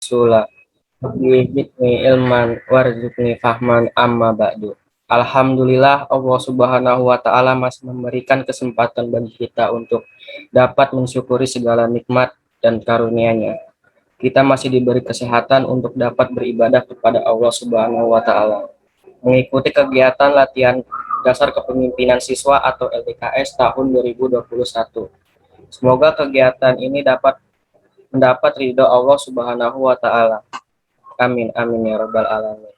sula zidni ilman warzuqni fahman amma ba'du. Alhamdulillah Allah Subhanahu wa taala masih memberikan kesempatan bagi kita untuk dapat mensyukuri segala nikmat dan karunia-Nya. Kita masih diberi kesehatan untuk dapat beribadah kepada Allah Subhanahu wa taala. Mengikuti kegiatan latihan dasar kepemimpinan siswa atau LDKS tahun 2021. Semoga kegiatan ini dapat mendapat ridho Allah Subhanahu wa taala. Amin amin ya rabbal alamin.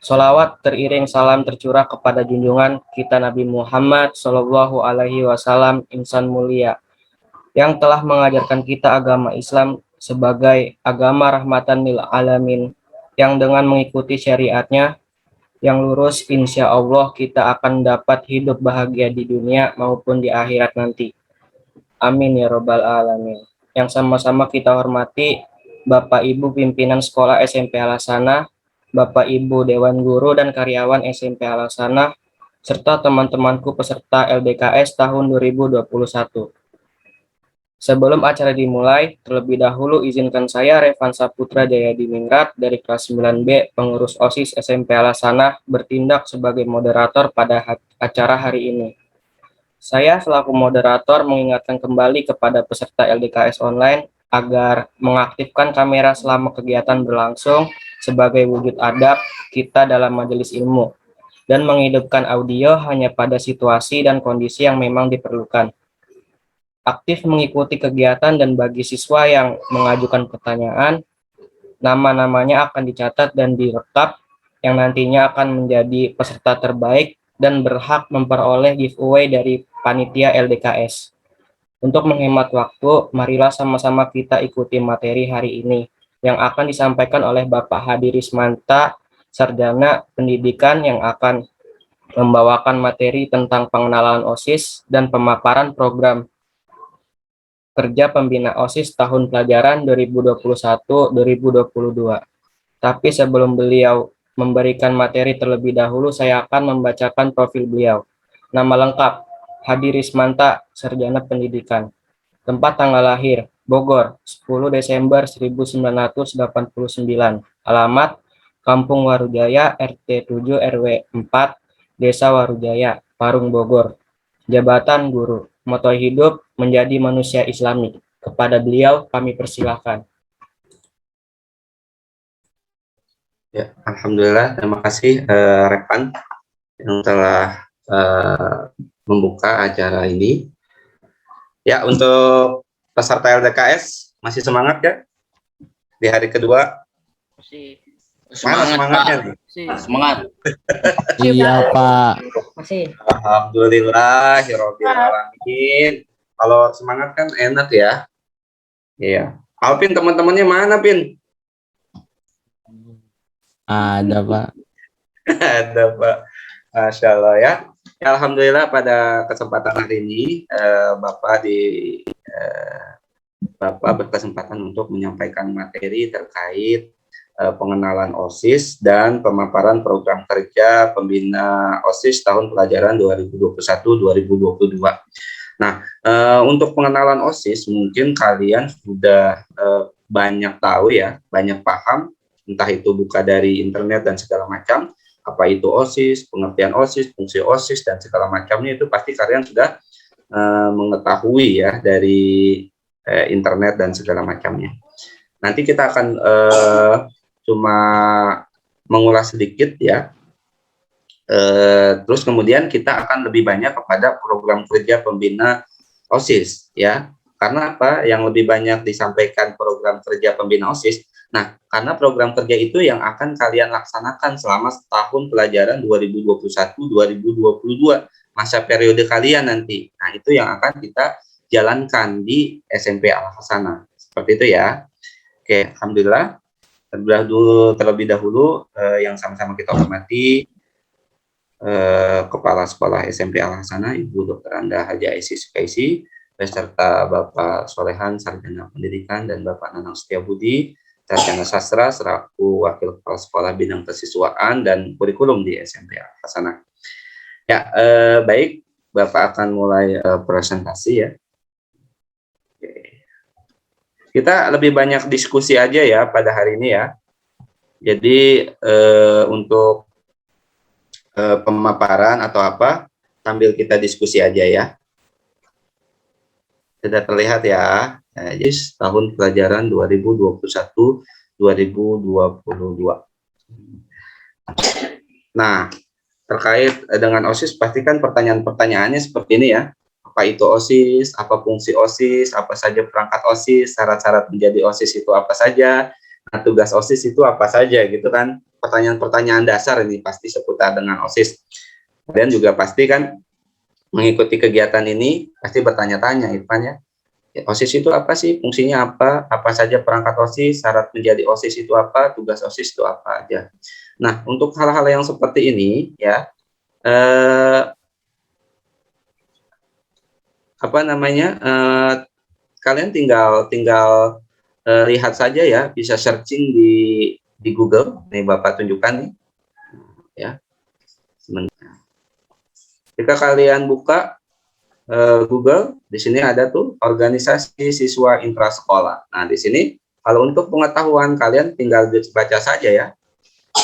Solawat teriring salam tercurah kepada junjungan kita Nabi Muhammad Shallallahu Alaihi Wasallam, insan mulia yang telah mengajarkan kita agama Islam sebagai agama rahmatan lil alamin, yang dengan mengikuti syariatnya yang lurus, insya Allah kita akan dapat hidup bahagia di dunia maupun di akhirat nanti. Amin ya robbal alamin. Yang sama-sama kita hormati Bapak Ibu pimpinan sekolah SMP Al-Hasanah, Bapak Ibu Dewan Guru dan karyawan SMP Al-Hasanah, serta teman-temanku peserta LDKS tahun 2021. Sebelum acara dimulai, terlebih dahulu izinkan saya Revan Saputra Jayadiningrat dari kelas 9B pengurus OSIS SMP Al-Hasanah bertindak sebagai moderator pada acara hari ini. Saya selaku moderator mengingatkan kembali kepada peserta LDKS online agar mengaktifkan kamera selama kegiatan berlangsung sebagai wujud adab kita dalam majelis ilmu, dan menghidupkan audio hanya pada situasi dan kondisi yang memang diperlukan. Aktif mengikuti kegiatan, dan bagi siswa yang mengajukan pertanyaan, nama-namanya akan dicatat dan direkap yang nantinya akan menjadi peserta terbaik dan berhak memperoleh giveaway dari panitia LDKS. Untuk menghemat waktu, marilah sama-sama kita ikuti materi hari ini yang akan disampaikan oleh Bapak Hadi Rismanta, Sarjana Pendidikan, yang akan membawakan materi tentang pengenalan OSIS dan pemaparan program kerja pembina OSIS tahun pelajaran 2021-2022. Tapi sebelum beliau memberikan materi terlebih dahulu, saya akan membacakan profil beliau. Nama lengkap, Hadi Rismanta, Sarjana Pendidikan. Tempat tanggal lahir, Bogor, 10 Desember 1989. Alamat, Kampung Warujaya, RT 7 RW 4, Desa Warujaya, Parung, Bogor. Jabatan guru. Moto hidup, menjadi manusia Islami. Kepada beliau kami persilahkan. Ya, alhamdulillah, terima kasih Revan yang telah membuka acara ini. Ya, untuk peserta LDKS masih semangat ya di hari kedua? Masih. Mana semangatnya nih? Semangat. Iya Pak. Masih. Alhamdulillah, Hirobbil Alamin. Kalau semangat kan enak ya. Iya. Alvin, teman-temannya mana, Pin? Ada Pak. Ada Pak. Masya Allah ya. Ya, alhamdulillah pada kesempatan hari ini Bapak berkesempatan untuk menyampaikan materi terkait pengenalan OSIS dan pemaparan program kerja pembina OSIS tahun pelajaran 2021-2022. Nah, untuk pengenalan OSIS mungkin kalian sudah banyak tahu ya, banyak paham, entah itu buka dari internet dan segala macam, apa itu OSIS, pengertian OSIS, fungsi OSIS, dan segala macamnya itu pasti kalian sudah mengetahui ya dari internet dan segala macamnya. Nanti kita akan cuma mengulas sedikit ya. Terus kemudian kita akan lebih banyak kepada program kerja pembina OSIS ya. Karena apa? Yang lebih banyak disampaikan program kerja pembina OSIS. Nah, karena program kerja itu yang akan kalian laksanakan selama setahun pelajaran 2021-2022, masa periode kalian nanti. Nah, itu yang akan kita jalankan di SMP Al-Hasanah. Seperti itu ya. Oke, alhamdulillah. Terlebih dahulu yang sama-sama kita hormati Kepala Sekolah SMP Al-Hasanah Ibu Dr. Anda Haji Aisyah Sukaisi, beserta Bapak Solehan Sarjana Pendidikan dan Bapak Nanang Setiabudi Sarjana Sastra selaku Wakil Kepala Sekolah Bidang Kesiswaan dan Kurikulum di SMP Al-Hasanah. Ya, baik, Bapak akan mulai presentasi ya. Oke. Kita lebih banyak diskusi aja ya pada hari ini ya. Jadi untuk pemaparan atau apa, sambil kita diskusi aja ya. Sudah terlihat ya. Nah, jadi tahun pelajaran 2021-2022. Nah, terkait dengan OSIS, pastikan pertanyaan-pertanyaannya seperti ini ya. Apa itu OSIS, apa fungsi OSIS, apa saja perangkat OSIS, syarat-syarat menjadi OSIS itu apa saja, nah, tugas OSIS itu apa saja gitu kan. Pertanyaan-pertanyaan dasar ini pasti seputar dengan OSIS. Dan juga pasti kan mengikuti kegiatan ini, pasti bertanya-tanya Irfan ya. OSIS itu apa sih, fungsinya apa saja perangkat OSIS, syarat menjadi OSIS itu apa, tugas OSIS itu apa aja. Nah, untuk hal-hal yang seperti ini ya, kalian tinggal lihat saja ya, bisa searching di Google. Nih Bapak tunjukkan nih, ya. Sebentar. Jika kalian buka Google, di sini ada tuh organisasi siswa intrasekolah. Nah, di sini kalau untuk pengetahuan kalian tinggal baca saja ya.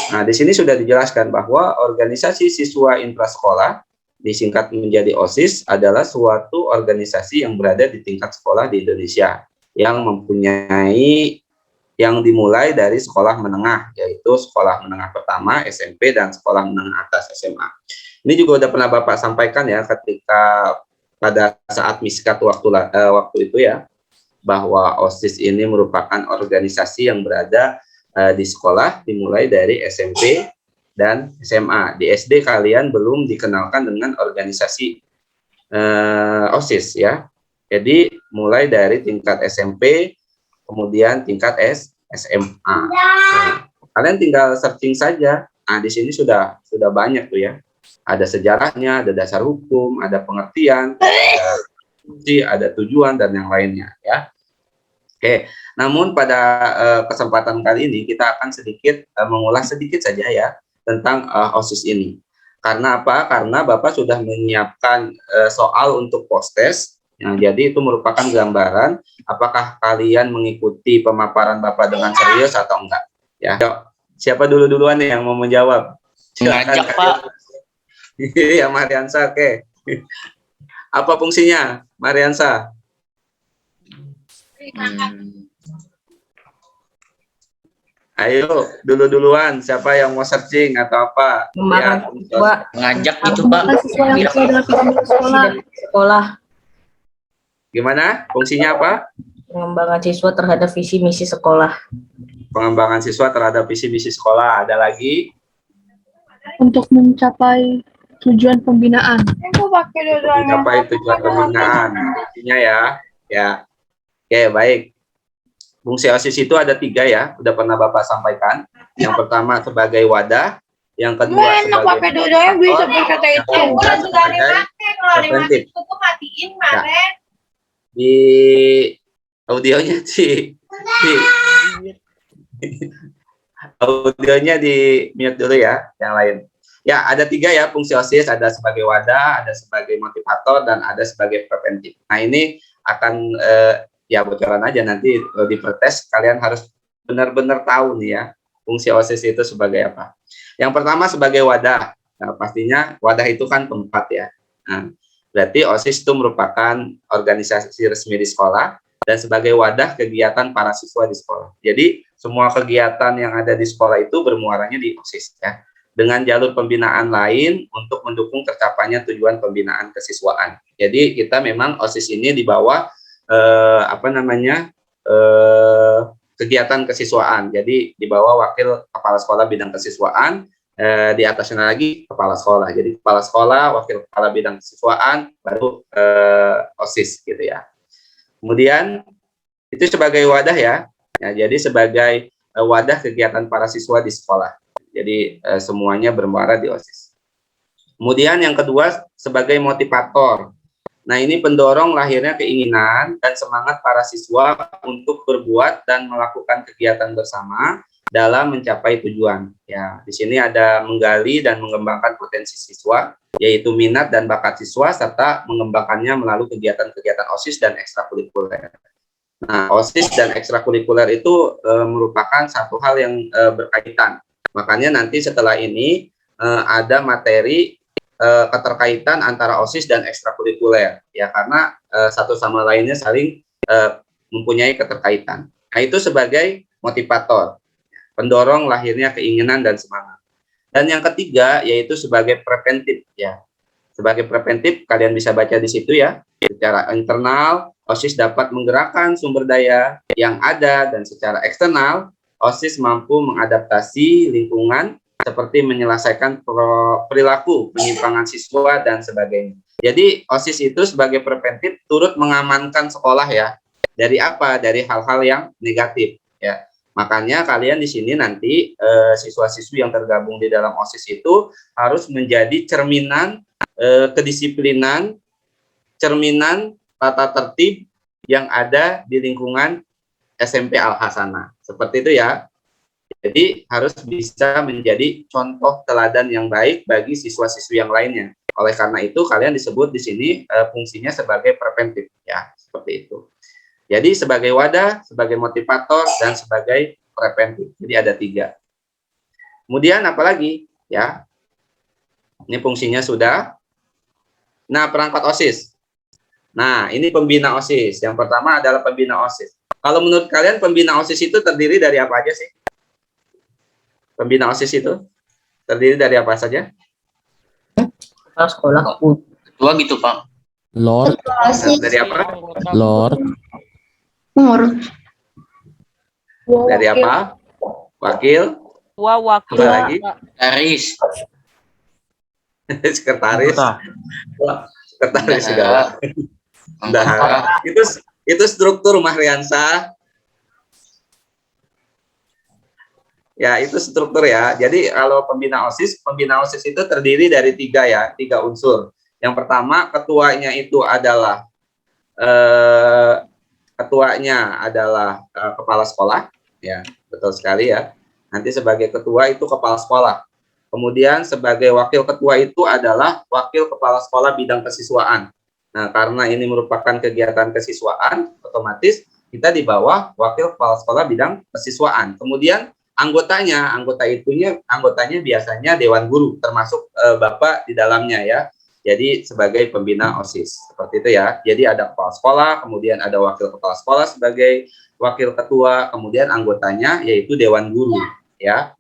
Nah, di sini sudah dijelaskan bahwa organisasi siswa intrasekolah disingkat menjadi OSIS adalah suatu organisasi yang berada di tingkat sekolah di Indonesia yang dimulai dari sekolah menengah, yaitu sekolah menengah pertama SMP dan sekolah menengah atas SMA. Ini juga udah pernah Bapak sampaikan ya ketika pada saat miskat waktu itu ya, bahwa OSIS ini merupakan organisasi yang berada di sekolah dimulai dari SMP dan SMA. Di SD kalian belum dikenalkan dengan organisasi OSIS ya. Jadi mulai dari tingkat SMP, kemudian tingkat SMA. Nah, kalian tinggal searching saja. Nah, di sini sudah banyak tuh ya. Ada sejarahnya, ada dasar hukum, ada pengertian, ada tujuan dan yang lainnya ya. Oke, namun pada kesempatan kali ini kita akan sedikit mengulas sedikit saja ya tentang OSIS ini. Karena apa? Karena Bapak sudah menyiapkan soal untuk post-test. Nah, jadi itu merupakan gambaran apakah kalian mengikuti pemaparan Bapak dengan serius atau enggak. Ya, siapa duluan nih yang mau menjawab? Ngajak Pak. Iya, Mariansa, oke. Apa fungsinya, Mariansa? Ayo, duluan. Siapa yang mau searching atau apa? Mengajak gitu Pak. Sekolah. Gimana? Fungsinya apa? Pengembangan siswa terhadap visi misi sekolah. Pengembangan siswa terhadap visi misi sekolah. Ada lagi? Untuk mencapai tujuan pembinaan. Mencapai tujuan pembinaan. Fungsinya ya. Ya. Oke, baik. Fungsi OSIS itu ada 3 ya. Udah pernah Bapak sampaikan. Yang pertama sebagai wadah. Yang kedua sebagai preventif. Ya. Di audionya audionya di mute dulu ya, yang lain. Ya, ada 3 ya fungsi OSIS, ada sebagai wadah, ada sebagai motivator, dan ada sebagai preventif. Nah, ini akan ya bocoran aja nanti di pretest, kalian harus benar-benar tahu nih ya, fungsi OSIS itu sebagai apa. Yang pertama sebagai wadah. Nah, pastinya wadah itu kan tempat ya. Nah, berarti OSIS itu merupakan organisasi resmi di sekolah dan sebagai wadah kegiatan para siswa di sekolah. Jadi semua kegiatan yang ada di sekolah itu bermuaranya di OSIS ya. Dengan jalur pembinaan lain untuk mendukung tercapainya tujuan pembinaan kesiswaan. Jadi kita memang OSIS ini di bawah kegiatan kesiswaan. Jadi di bawah wakil kepala sekolah bidang kesiswaan. Di atasnya lagi kepala sekolah. Jadi kepala sekolah, wakil kepala bidang kesiswaan, baru OSIS gitu ya. Kemudian itu sebagai wadah ya. Jadi sebagai wadah kegiatan para siswa di sekolah. Jadi semuanya bermuara di OSIS. Kemudian yang kedua sebagai motivator. Nah, ini pendorong lahirnya keinginan dan semangat para siswa untuk berbuat dan melakukan kegiatan bersama dalam mencapai tujuan. Ya, di sini ada menggali dan mengembangkan potensi siswa, yaitu minat dan bakat siswa, serta mengembangkannya melalui kegiatan-kegiatan OSIS dan ekstrakurikuler. Nah, OSIS dan ekstrakurikuler itu merupakan satu hal yang berkaitan. Makanya nanti setelah ini ada materi keterkaitan antara OSIS dan ekstrakurikuler, ya, karena satu sama lainnya saling mempunyai keterkaitan. Nah, itu sebagai motivator, pendorong lahirnya keinginan dan semangat. Dan yang ketiga yaitu sebagai preventif, ya. Sebagai preventif, kalian bisa baca di situ ya. Secara internal, OSIS dapat menggerakkan sumber daya yang ada, dan secara eksternal, OSIS mampu mengadaptasi lingkungan seperti menyelesaikan perilaku penyimpangan siswa dan sebagainya. Jadi OSIS itu sebagai preventif turut mengamankan sekolah, ya. Dari apa? Dari hal-hal yang negatif, ya. Makanya kalian di sini nanti siswa-siswi yang tergabung di dalam OSIS itu harus menjadi cerminan kedisiplinan, cerminan tata tertib yang ada di lingkungan SMP Al-Hasanah. Seperti itu, ya. Jadi harus bisa menjadi contoh teladan yang baik bagi siswa-siswi yang lainnya. Oleh karena itu kalian disebut di sini fungsinya sebagai preventif, ya, seperti itu. Jadi sebagai wadah, sebagai motivator, dan sebagai preventif. Jadi ada 3. Kemudian apalagi, ya? Ini fungsinya sudah. Nah, perangkat OSIS. Nah, ini pembina OSIS. Yang pertama adalah pembina OSIS. Kalau menurut kalian pembina OSIS itu terdiri dari apa aja sih? Pembina OSIS itu terdiri dari apa saja? Kepala sekolah. Ketua gitu, Pak. Lord, Dari apa? Lord, Dari apa? Wakil? Wakil. Apa lagi? Aris. Sekretaris. Wah, sekretaris segala. Bendahara. Itu struktur Mahriansah. Ya, itu struktur, ya. Jadi kalau pembina OSIS itu terdiri dari 3, ya, 3 unsur. Yang pertama, ketuanya adalah kepala sekolah, ya, betul sekali, ya. Nanti sebagai ketua itu kepala sekolah. Kemudian sebagai wakil ketua itu adalah wakil kepala sekolah bidang kesiswaan. Nah, karena ini merupakan kegiatan kesiswaan, otomatis kita di bawah wakil kepala sekolah bidang kesiswaan. Kemudian anggotanya biasanya dewan guru, termasuk Bapak di dalamnya, ya. Jadi sebagai pembina OSIS, seperti itu, ya. Jadi ada kepala sekolah, kemudian ada wakil kepala sekolah sebagai wakil ketua, kemudian anggotanya yaitu dewan guru, ya.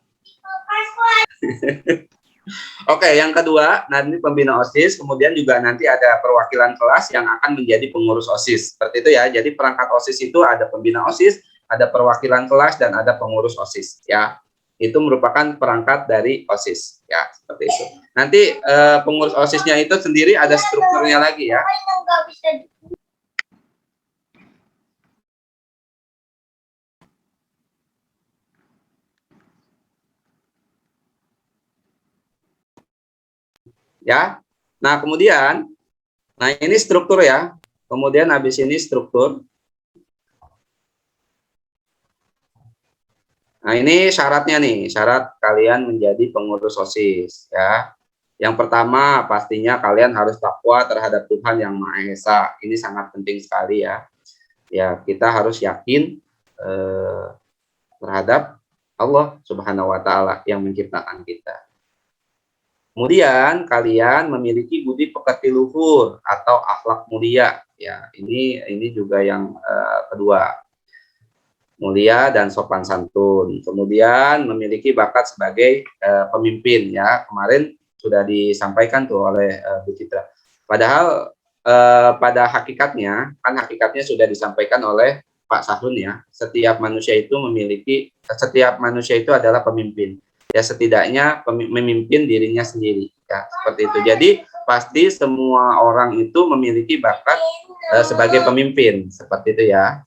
Oke, yang kedua, nanti pembina OSIS, kemudian juga nanti ada perwakilan kelas yang akan menjadi pengurus OSIS, seperti itu, ya. Jadi perangkat OSIS itu ada pembina OSIS, ada perwakilan kelas, dan ada pengurus OSIS, ya. Itu merupakan perangkat dari OSIS, ya, seperti itu. Nanti pengurus OSISnya itu sendiri ada strukturnya lagi, ya. Ya. Nah, kemudian ini struktur, ya. Kemudian habis ini struktur. Nah, ini syaratnya nih, syarat kalian menjadi pengurus OSIS, ya. Yang pertama, pastinya kalian harus takwa terhadap Tuhan Yang Maha Esa. Ini sangat penting sekali, ya. Ya, kita harus yakin terhadap Allah Subhanahu wa Ta'ala yang menciptakan kita. Kemudian kalian memiliki budi pekerti luhur atau akhlak mulia, ya. Ini juga yang kedua. Mulia dan sopan santun. Kemudian memiliki bakat sebagai pemimpin, ya. Kemarin sudah disampaikan tuh oleh Bu Citra. Padahal pada hakikatnya sudah disampaikan oleh Pak Sahrun, ya. Setiap manusia itu adalah pemimpin. Ya, setidaknya memimpin dirinya sendiri, ya, seperti itu. Jadi pasti semua orang itu memiliki bakat sebagai pemimpin, seperti itu, ya.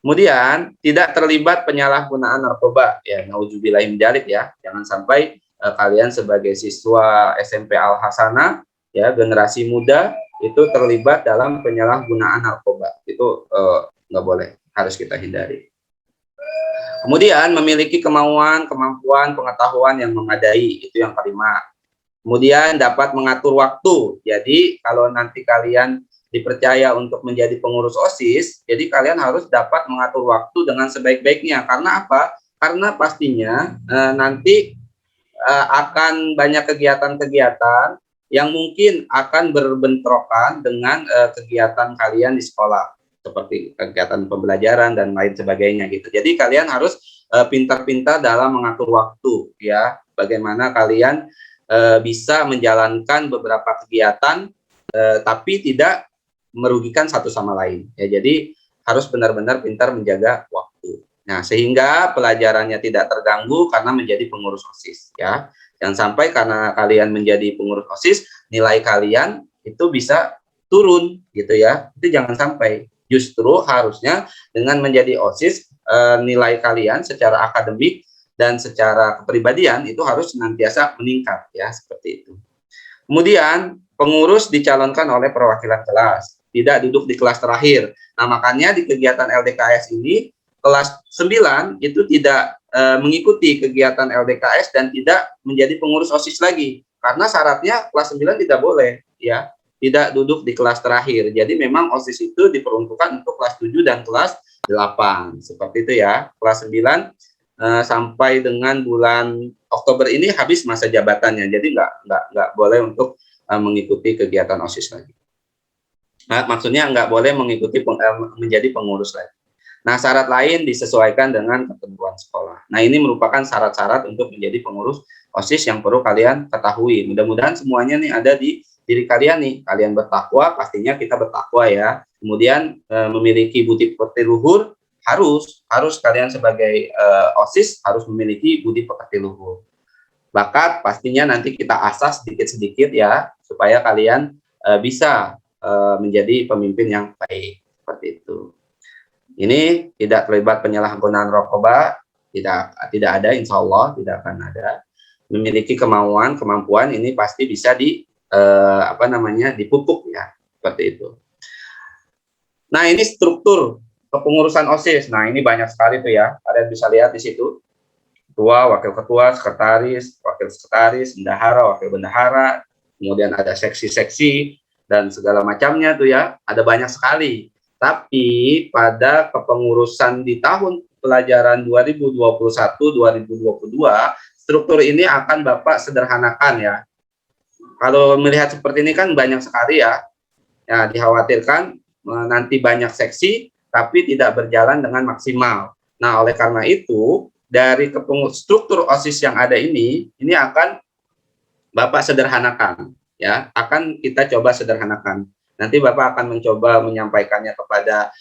Kemudian tidak terlibat penyalahgunaan narkoba, ya, naudzubillahi min dzalik, ya. Jangan sampai kalian sebagai siswa SMP Al-Hasanah, ya, generasi muda itu terlibat dalam penyalahgunaan narkoba. Itu nggak boleh, harus kita hindari. Kemudian memiliki kemampuan, pengetahuan yang memadai, itu yang kelima. Kemudian dapat mengatur waktu. Jadi kalau nanti kalian dipercaya untuk menjadi pengurus OSIS, jadi kalian harus dapat mengatur waktu dengan sebaik-baiknya. Karena apa? Karena pastinya nanti akan banyak kegiatan-kegiatan yang mungkin akan berbentrokan dengan kegiatan kalian di sekolah, seperti kegiatan pembelajaran dan lain sebagainya gitu. Jadi kalian harus pintar-pintar dalam mengatur waktu, ya. Bagaimana kalian bisa menjalankan beberapa kegiatan tapi tidak merugikan satu sama lain, ya. Jadi harus benar-benar pintar menjaga waktu. Nah, sehingga pelajarannya tidak terganggu karena menjadi pengurus OSIS, ya. Jangan sampai karena kalian menjadi pengurus OSIS, nilai kalian itu bisa turun gitu, ya. Itu jangan sampai. Justru harusnya dengan menjadi OSIS, nilai kalian secara akademik dan secara kepribadian itu harus senantiasa meningkat, ya, seperti itu. Kemudian pengurus dicalonkan oleh perwakilan kelas, tidak duduk di kelas terakhir. Nah, makanya di kegiatan LDKS ini kelas 9 itu tidak mengikuti kegiatan LDKS dan tidak menjadi pengurus OSIS lagi. Karena syaratnya kelas 9 tidak boleh, ya, tidak duduk di kelas terakhir. Jadi memang OSIS itu diperuntukkan untuk kelas 7 dan kelas 8. Seperti itu, ya. Kelas 9 sampai dengan bulan Oktober ini habis masa jabatannya. Jadi nggak boleh untuk mengikuti kegiatan OSIS lagi. Nah, maksudnya nggak boleh mengikuti menjadi pengurus lagi. Nah, syarat lain disesuaikan dengan ketentuan sekolah. Nah, ini merupakan syarat-syarat untuk menjadi pengurus OSIS yang perlu kalian ketahui. Mudah-mudahan semuanya nih ada di diri kalian nih. Kalian bertakwa, pastinya kita bertakwa, ya. Kemudian memiliki budi pekerti luhur, harus kalian sebagai OSIS harus memiliki budi pekerti luhur. Bakat pastinya nanti kita asah sedikit-sedikit, ya, supaya kalian bisa menjadi pemimpin yang baik, seperti itu. Ini tidak terlibat penyalahgunaan narkoba, tidak ada, insya Allah tidak akan ada. Memiliki kemampuan ini pasti bisa dipupuk, ya, seperti itu. Nah, ini struktur kepengurusan OSIS. Nah, ini banyak sekali tuh, ya. Kalian bisa lihat di situ. Ketua, wakil ketua, sekretaris, wakil sekretaris, bendahara, wakil bendahara, kemudian ada seksi-seksi dan segala macamnya tuh, ya. Ada banyak sekali. Tapi pada kepengurusan di tahun pelajaran 2021-2022, struktur ini akan Bapak sederhanakan, ya. Kalau melihat seperti ini kan banyak sekali, ya. Ya, dikhawatirkan nanti banyak seksi tapi tidak berjalan dengan maksimal. Nah, oleh karena itu, dari struktur OSIS yang ada ini akan Bapak sederhanakan, ya. Akan kita coba sederhanakan. Nanti Bapak akan mencoba menyampaikannya kepada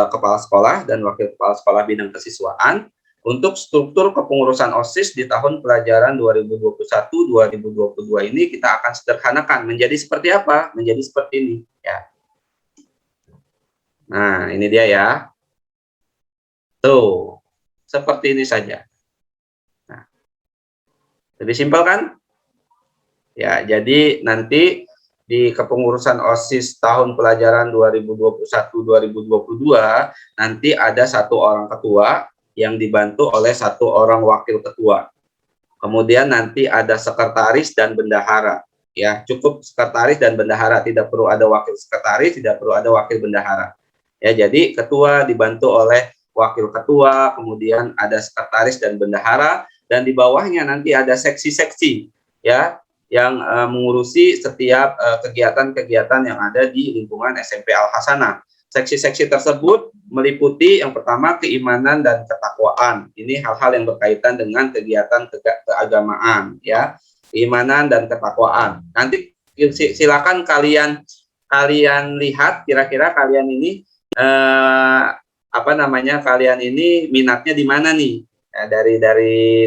kepala sekolah dan wakil kepala sekolah bidang kesiswaan untuk struktur kepengurusan OSIS di tahun pelajaran 2021-2022 ini kita akan sederhanakan menjadi seperti apa? Menjadi seperti ini, ya. Nah, ini dia, ya. Tuh, seperti ini saja. Nah, lebih simpel kan? Ya, jadi nanti di kepengurusan OSIS tahun pelajaran 2021-2022 nanti ada satu orang ketua yang dibantu oleh satu orang wakil ketua. Kemudian nanti ada sekretaris dan bendahara, ya. Cukup sekretaris dan bendahara, tidak perlu ada wakil sekretaris, tidak perlu ada wakil bendahara. Ya, jadi ketua dibantu oleh wakil ketua, kemudian ada sekretaris dan bendahara, dan di bawahnya nanti ada seksi-seksi, ya, yang mengurusi setiap kegiatan-kegiatan yang ada di lingkungan SMP Al-Hasanah. Seksi-seksi tersebut meliputi yang pertama keimanan dan ketakwaan. Ini hal-hal yang berkaitan dengan kegiatan keagamaan, ya, keimanan dan ketakwaan. Nanti silakan kalian lihat kira-kira kalian ini kalian ini minatnya di mana nih, ya,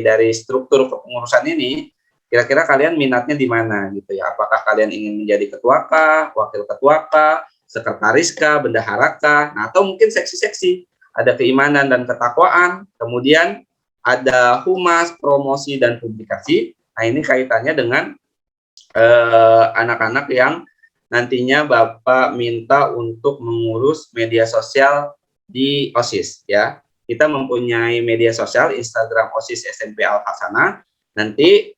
dari struktur kepengurusan ini. Kira-kira kalian minatnya di mana gitu, ya? Apakah kalian ingin menjadi ketua kah, wakil ketua kah, sekretaris kah, bendahara kah? Nah, atau mungkin seksi-seksi. Ada keimanan dan ketakwaan, kemudian ada humas, promosi dan publikasi. Nah, ini kaitannya dengan anak-anak yang nantinya Bapak minta untuk mengurus media sosial di OSIS, ya. Kita mempunyai media sosial Instagram OSIS SMP Al-Hasanah. Nanti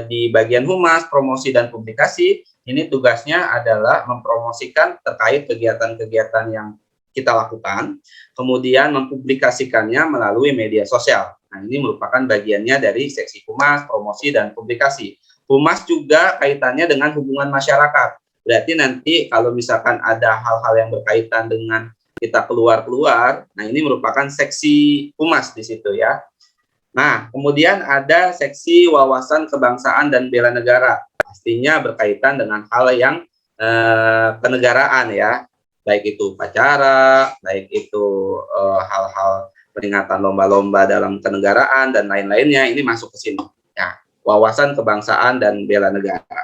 di bagian humas, promosi dan publikasi, ini tugasnya adalah mempromosikan terkait kegiatan-kegiatan yang kita lakukan, kemudian mempublikasikannya melalui media sosial. Nah, ini merupakan bagiannya dari seksi humas, promosi, dan publikasi. Humas juga kaitannya dengan hubungan masyarakat. Berarti nanti kalau misalkan ada hal-hal yang berkaitan dengan kita keluar-keluar, nah ini merupakan seksi humas di situ ya. Nah, kemudian ada seksi wawasan kebangsaan dan bela negara. Pastinya berkaitan dengan hal yang kenegaraan ya. Baik itu upacara, baik itu hal-hal peringatan lomba-lomba dalam kenegaraan dan lain-lainnya, ini masuk ke sini. Ya, wawasan kebangsaan dan bela negara.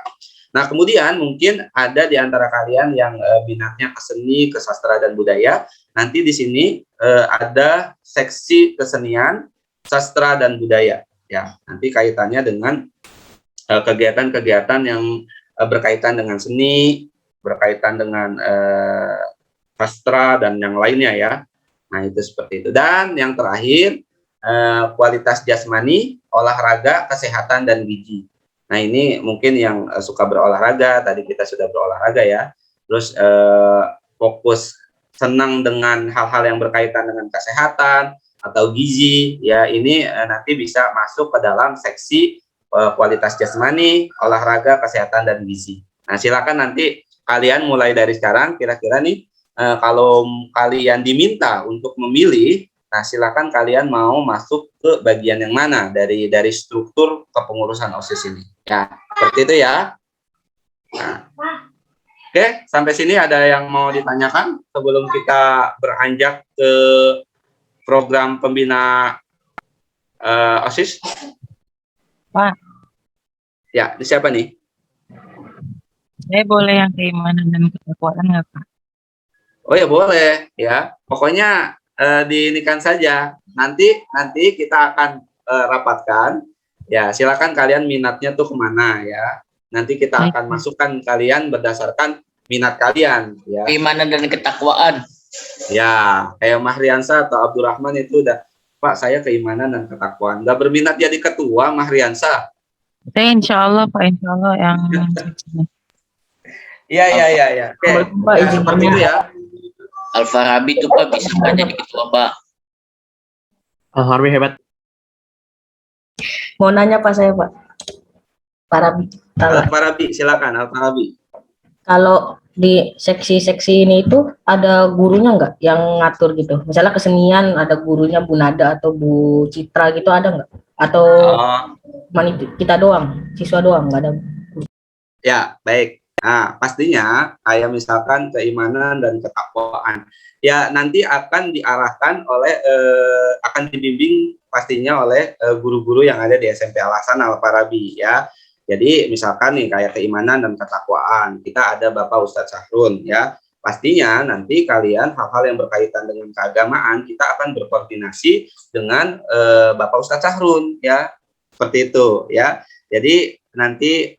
Nah, kemudian mungkin ada di antara kalian yang minatnya ke seni, ke sastra dan budaya. Nanti di sini ada seksi kesenian, sastra dan budaya. Ya, nanti kaitannya dengan kegiatan-kegiatan yang berkaitan dengan seni, berkaitan dengan sastra dan yang lainnya ya. Nah, itu seperti itu. Dan yang terakhir, kualitas jasmani, olahraga, kesehatan, dan gizi. Nah, ini mungkin yang suka berolahraga, tadi kita sudah berolahraga ya. Terus fokus senang dengan hal-hal yang berkaitan dengan kesehatan atau gizi, ya ini nanti bisa masuk ke dalam seksi kualitas jasmani, olahraga, kesehatan, dan gizi. Nah, silakan nanti kalian mulai dari sekarang, kira-kira nih, kalau kalian diminta untuk memilih, nah silakan kalian mau masuk ke bagian yang mana dari struktur kepengurusan OSIS ini. Ya, seperti itu ya. Nah, oke, sampai sini ada yang mau ditanyakan sebelum kita beranjak ke program pembina OSIS? Pak. Ya, ini siapa nih? Saya boleh yang keimanan dan ketakwaan nggak, Pak? Oh ya boleh ya. Pokoknya diinikan saja. Nanti kita akan rapatkan. Ya silakan kalian minatnya tuh kemana ya. Nanti kita akan masukkan kalian berdasarkan minat kalian. Ya. Keimanan dan ketakwaan. Ya kayak Mahriansa atau Abdurrahman itu udah, Pak saya keimanan dan ketakwaan. Nggak berminat jadi ketua Mahriansa. Saya insya Allah Pak, insya Allah yang Iya. Oke, Pak, ya, seperti itu ya. Al-Farabi itu Pak bisa nggak jadi ketua Pak? Al-Farabi hebat. mau nanya Pak saya Pak. Farabi. Al-Farabi, silakan Al-Farabi. Kalau di seksi-seksi ini itu ada gurunya nggak yang ngatur gitu? Misalnya kesenian ada gurunya Bu Nada atau Bu Citra gitu ada nggak? Atau kita doang, siswa doang nggak ada? Ya, baik. Nah, pastinya kayak misalkan keimanan dan ketakwaan. Ya, nanti akan diarahkan oleh, akan dibimbing pastinya oleh guru-guru yang ada di SMP Al-Hasan Al-Farabi ya. Jadi misalkan nih kayak keimanan dan ketakwaan, kita ada Bapak Ustadz Sahrun ya. Pastinya nanti kalian hal-hal yang berkaitan dengan keagamaan kita akan berkoordinasi dengan Bapak Ustadz Sahrun ya. Seperti itu ya. Jadi nanti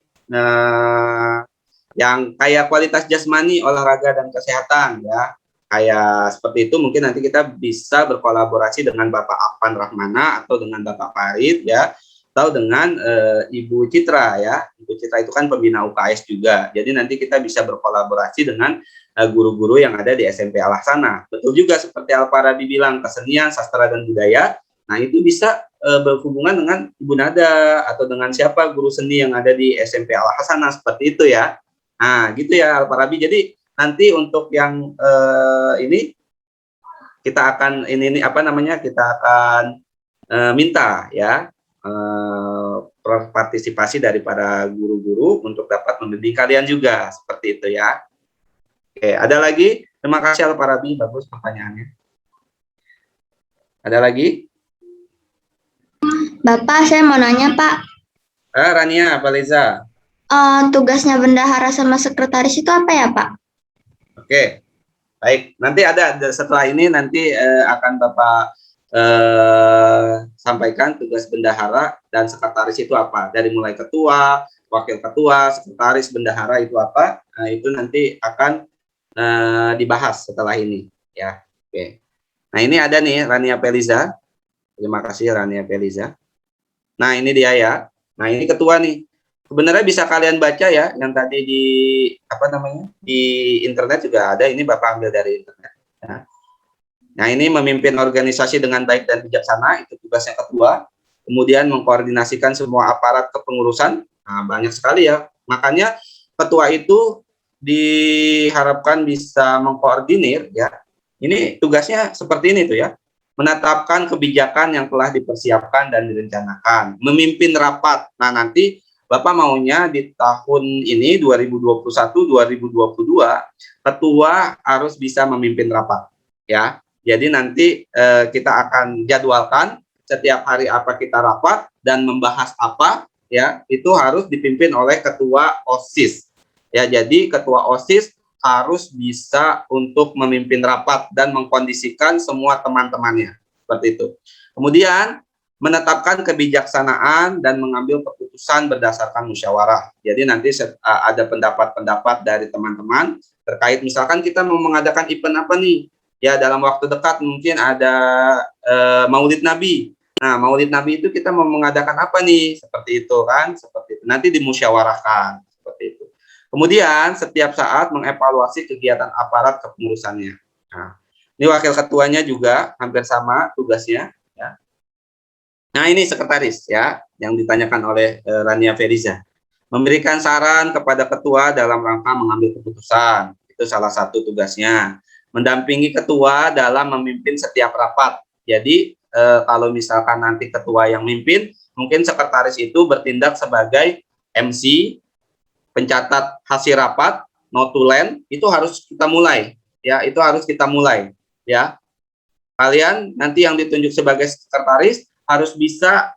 yang kayak kualitas jasmani, olahraga dan kesehatan ya. Kayak seperti itu mungkin nanti kita bisa berkolaborasi dengan Bapak Afan Rahmana atau dengan Bapak Farid ya. Atau dengan Ibu Citra ya. Ibu Citra itu kan pembina UKS juga. Jadi nanti kita bisa berkolaborasi dengan guru-guru yang ada di SMP Al-Hasanah. Betul juga seperti Al-Farabi bilang, kesenian, sastra dan budaya. Nah, itu bisa berhubungan dengan Ibu Nada atau dengan siapa guru seni yang ada di SMP Al-Hasanah seperti itu ya. Nah, gitu ya Al-Farabi. Jadi nanti untuk yang ini kita akan kita akan minta ya partisipasi daripada guru-guru untuk dapat membimbing kalian juga seperti itu ya. Oke, ada lagi? Terima kasih Al-Farabi, bagus pertanyaannya. Ada lagi? Bapak, saya mau nanya Pak. Rania, Pak Leza. Tugasnya bendahara sama sekretaris itu apa ya Pak? Oke, baik. Nanti ada setelah ini nanti akan Bapak sampaikan tugas bendahara dan sekretaris itu apa. Dari mulai ketua, wakil ketua, sekretaris, bendahara itu apa. Nah, itu nanti akan dibahas setelah ini. Ya, oke. Nah, ini ada nih Rania Peliza. Terima kasih Rania Peliza. Nah, ini dia ya. Nah, ini ketua nih. Sebenarnya bisa kalian baca ya, yang tadi di apa namanya di internet juga ada. Ini Bapak ambil dari internet. Ya. Nah, ini memimpin organisasi dengan baik dan bijaksana, itu tugasnya ketua. Kemudian mengkoordinasikan semua aparat kepengurusan. Nah, banyak sekali ya. Makanya ketua itu diharapkan bisa mengkoordinir ya. Ini tugasnya seperti ini tuh ya. Menetapkan kebijakan yang telah dipersiapkan dan direncanakan, memimpin rapat. Nah, nanti Bapak maunya di tahun ini 2021-2022 ketua harus bisa memimpin rapat ya. Jadi nanti kita akan jadwalkan setiap hari apa kita rapat dan membahas apa ya, itu harus dipimpin oleh ketua OSIS. Ya, jadi ketua OSIS harus bisa untuk memimpin rapat dan mengkondisikan semua teman-temannya. Seperti itu. Kemudian menetapkan kebijaksanaan dan mengambil keputusan berdasarkan musyawarah. Jadi nanti ada pendapat-pendapat dari teman-teman terkait misalkan kita mau mengadakan event apa nih? Ya, dalam waktu dekat mungkin ada Maulid Nabi. Nah, Maulid Nabi itu kita mau mengadakan apa nih? Seperti itu kan, seperti itu. Nanti dimusyawarahkan seperti itu. Kemudian setiap saat mengevaluasi kegiatan aparat kepengurusannya. Nah, ini wakil ketuanya juga hampir sama tugasnya. Ya. Nah, ini sekretaris ya, yang ditanyakan oleh Rania Feriza. Memberikan saran kepada ketua dalam rangka mengambil keputusan. Itu salah satu tugasnya. Mendampingi ketua dalam memimpin setiap rapat. Jadi kalau misalkan nanti ketua yang mimpin, mungkin sekretaris itu bertindak sebagai MC, pencatat hasil rapat, notulen, itu harus kita mulai. Ya, itu harus kita mulai. Ya, kalian nanti yang ditunjuk sebagai sekretaris harus bisa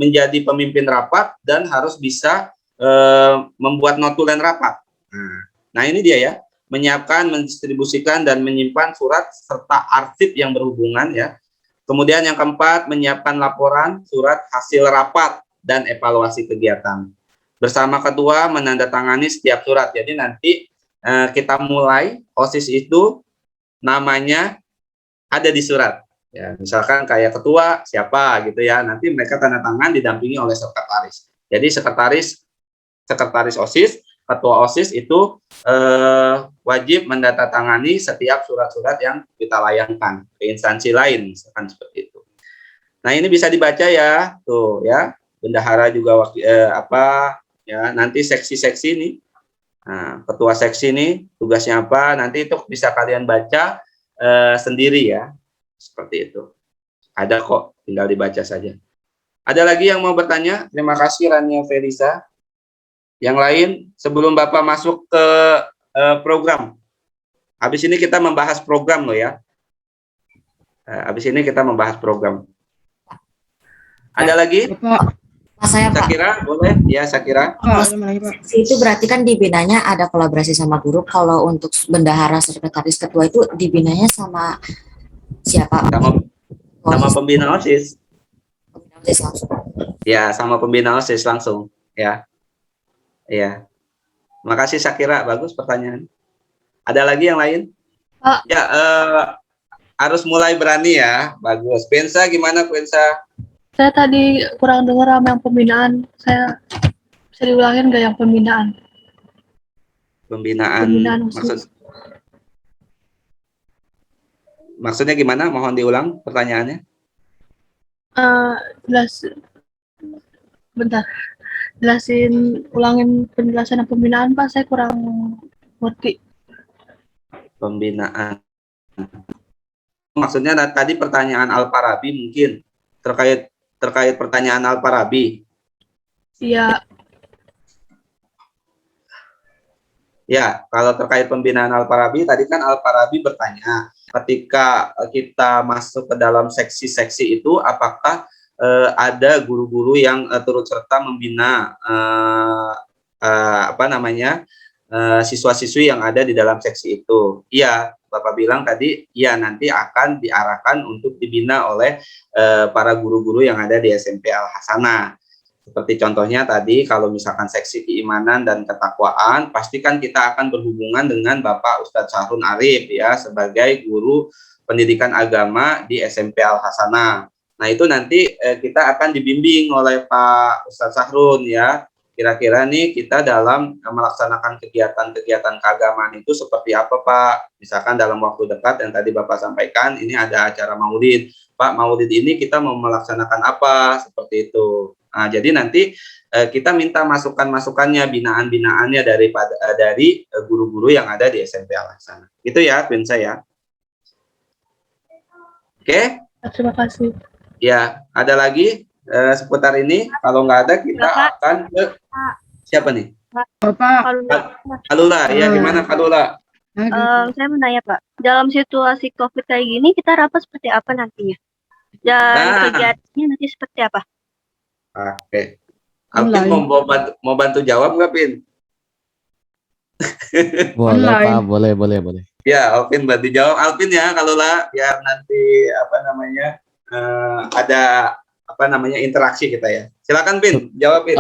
menjadi pemimpin rapat dan harus bisa membuat notulen rapat. Nah, ini dia ya. Menyiapkan, mendistribusikan, dan menyimpan surat serta arsip yang berhubungan ya. Kemudian yang keempat, menyiapkan laporan, surat hasil rapat, dan evaluasi kegiatan. Bersama ketua menandatangani setiap surat. Jadi nanti kita mulai, OSIS itu namanya ada di surat. Ya, misalkan kayak ketua siapa gitu ya, nanti mereka tanda tangan didampingi oleh sekretaris. Jadi sekretaris OSIS, ketua OSIS itu wajib menandatangani setiap surat-surat yang kita layangkan ke instansi lain, misalkan seperti itu. Nah, ini bisa dibaca ya, tuh ya. Bendahara juga nanti seksi-seksi ini. Nah, ketua seksi ini tugasnya apa? Nanti itu bisa kalian baca sendiri ya, seperti itu. Ada kok, tinggal dibaca saja. Ada lagi yang mau bertanya? Terima kasih Rania Feliza. Yang lain, sebelum Bapak masuk ke program. Habis ini kita membahas program loh ya. Habis ini kita membahas program. Ada lagi? Mas saya Pak. Sakira, boleh? Ya, Sakira. Itu berarti kan dibinanya ada kolaborasi sama guru. Kalau untuk bendahara sekretaris ketua itu dibinanya sama siapa? Sama pembina OSIS. OSIS langsung. Ya, sama pembina OSIS langsung. Ya. Iya. Makasih Sakira, bagus pertanyaan. Ada lagi yang lain? Pak. Ya, harus mulai berani ya. Bagus. Pensa gimana, Pensa? Saya tadi kurang dengar sama yang pembinaan. Saya bisa diulangin nggak yang pembinaan? Pembinaan maksudnya gimana? Mohon diulang pertanyaannya. Ulangin penjelasan pembinaan Pak, saya kurang ngerti. Pembinaan. Maksudnya tadi pertanyaan Al-Farabi mungkin terkait pertanyaan Al-Farabi. Iya. Ya, kalau terkait pembinaan Al-Farabi, tadi kan Al-Farabi bertanya, ketika kita masuk ke dalam seksi-seksi itu, apakah ada guru-guru yang turut serta membina siswa-siswi yang ada di dalam seksi itu? Iya, Bapak bilang tadi, ya nanti akan diarahkan untuk dibina oleh para guru-guru yang ada di SMP Al-Hasanah. Seperti contohnya tadi, kalau misalkan seksi keimanan dan ketakwaan, pastikan kita akan berhubungan dengan Bapak Ustadz Syahrul Arif ya, sebagai guru pendidikan agama di SMP Al-Hasanah. Nah, itu nanti kita akan dibimbing oleh Pak Ustadz Sahrun ya. Kira-kira nih kita dalam melaksanakan kegiatan-kegiatan keagamaan itu seperti apa, Pak? Misalkan dalam waktu dekat yang tadi Bapak sampaikan, ini ada acara Maulid. Pak, Maulid ini kita mau melaksanakan apa? Seperti itu. Nah, jadi nanti kita minta masukan-masukannya, binaan-binaannya dari guru-guru yang ada di SMP Al-Hasanah. Itu ya, Prinsa ya. Oke? Terima kasih. Ya, ada lagi seputar ini? Kalau nggak ada, kita akan ke siapa nih? Bapak, Kalula, ya gimana Kalula? Saya mau nanya Pak, dalam situasi COVID kayak gini kita rapat seperti apa nantinya? Dan kegiatannya nanti seperti apa? Oke. Alvin mau bantu jawab nggak, Pin? Boleh Pak, boleh. Ya, Alvin bantu jawab. Alvin ya, Kalula, biar nanti ada interaksi kita ya. Silakan Pin, jawab Pin.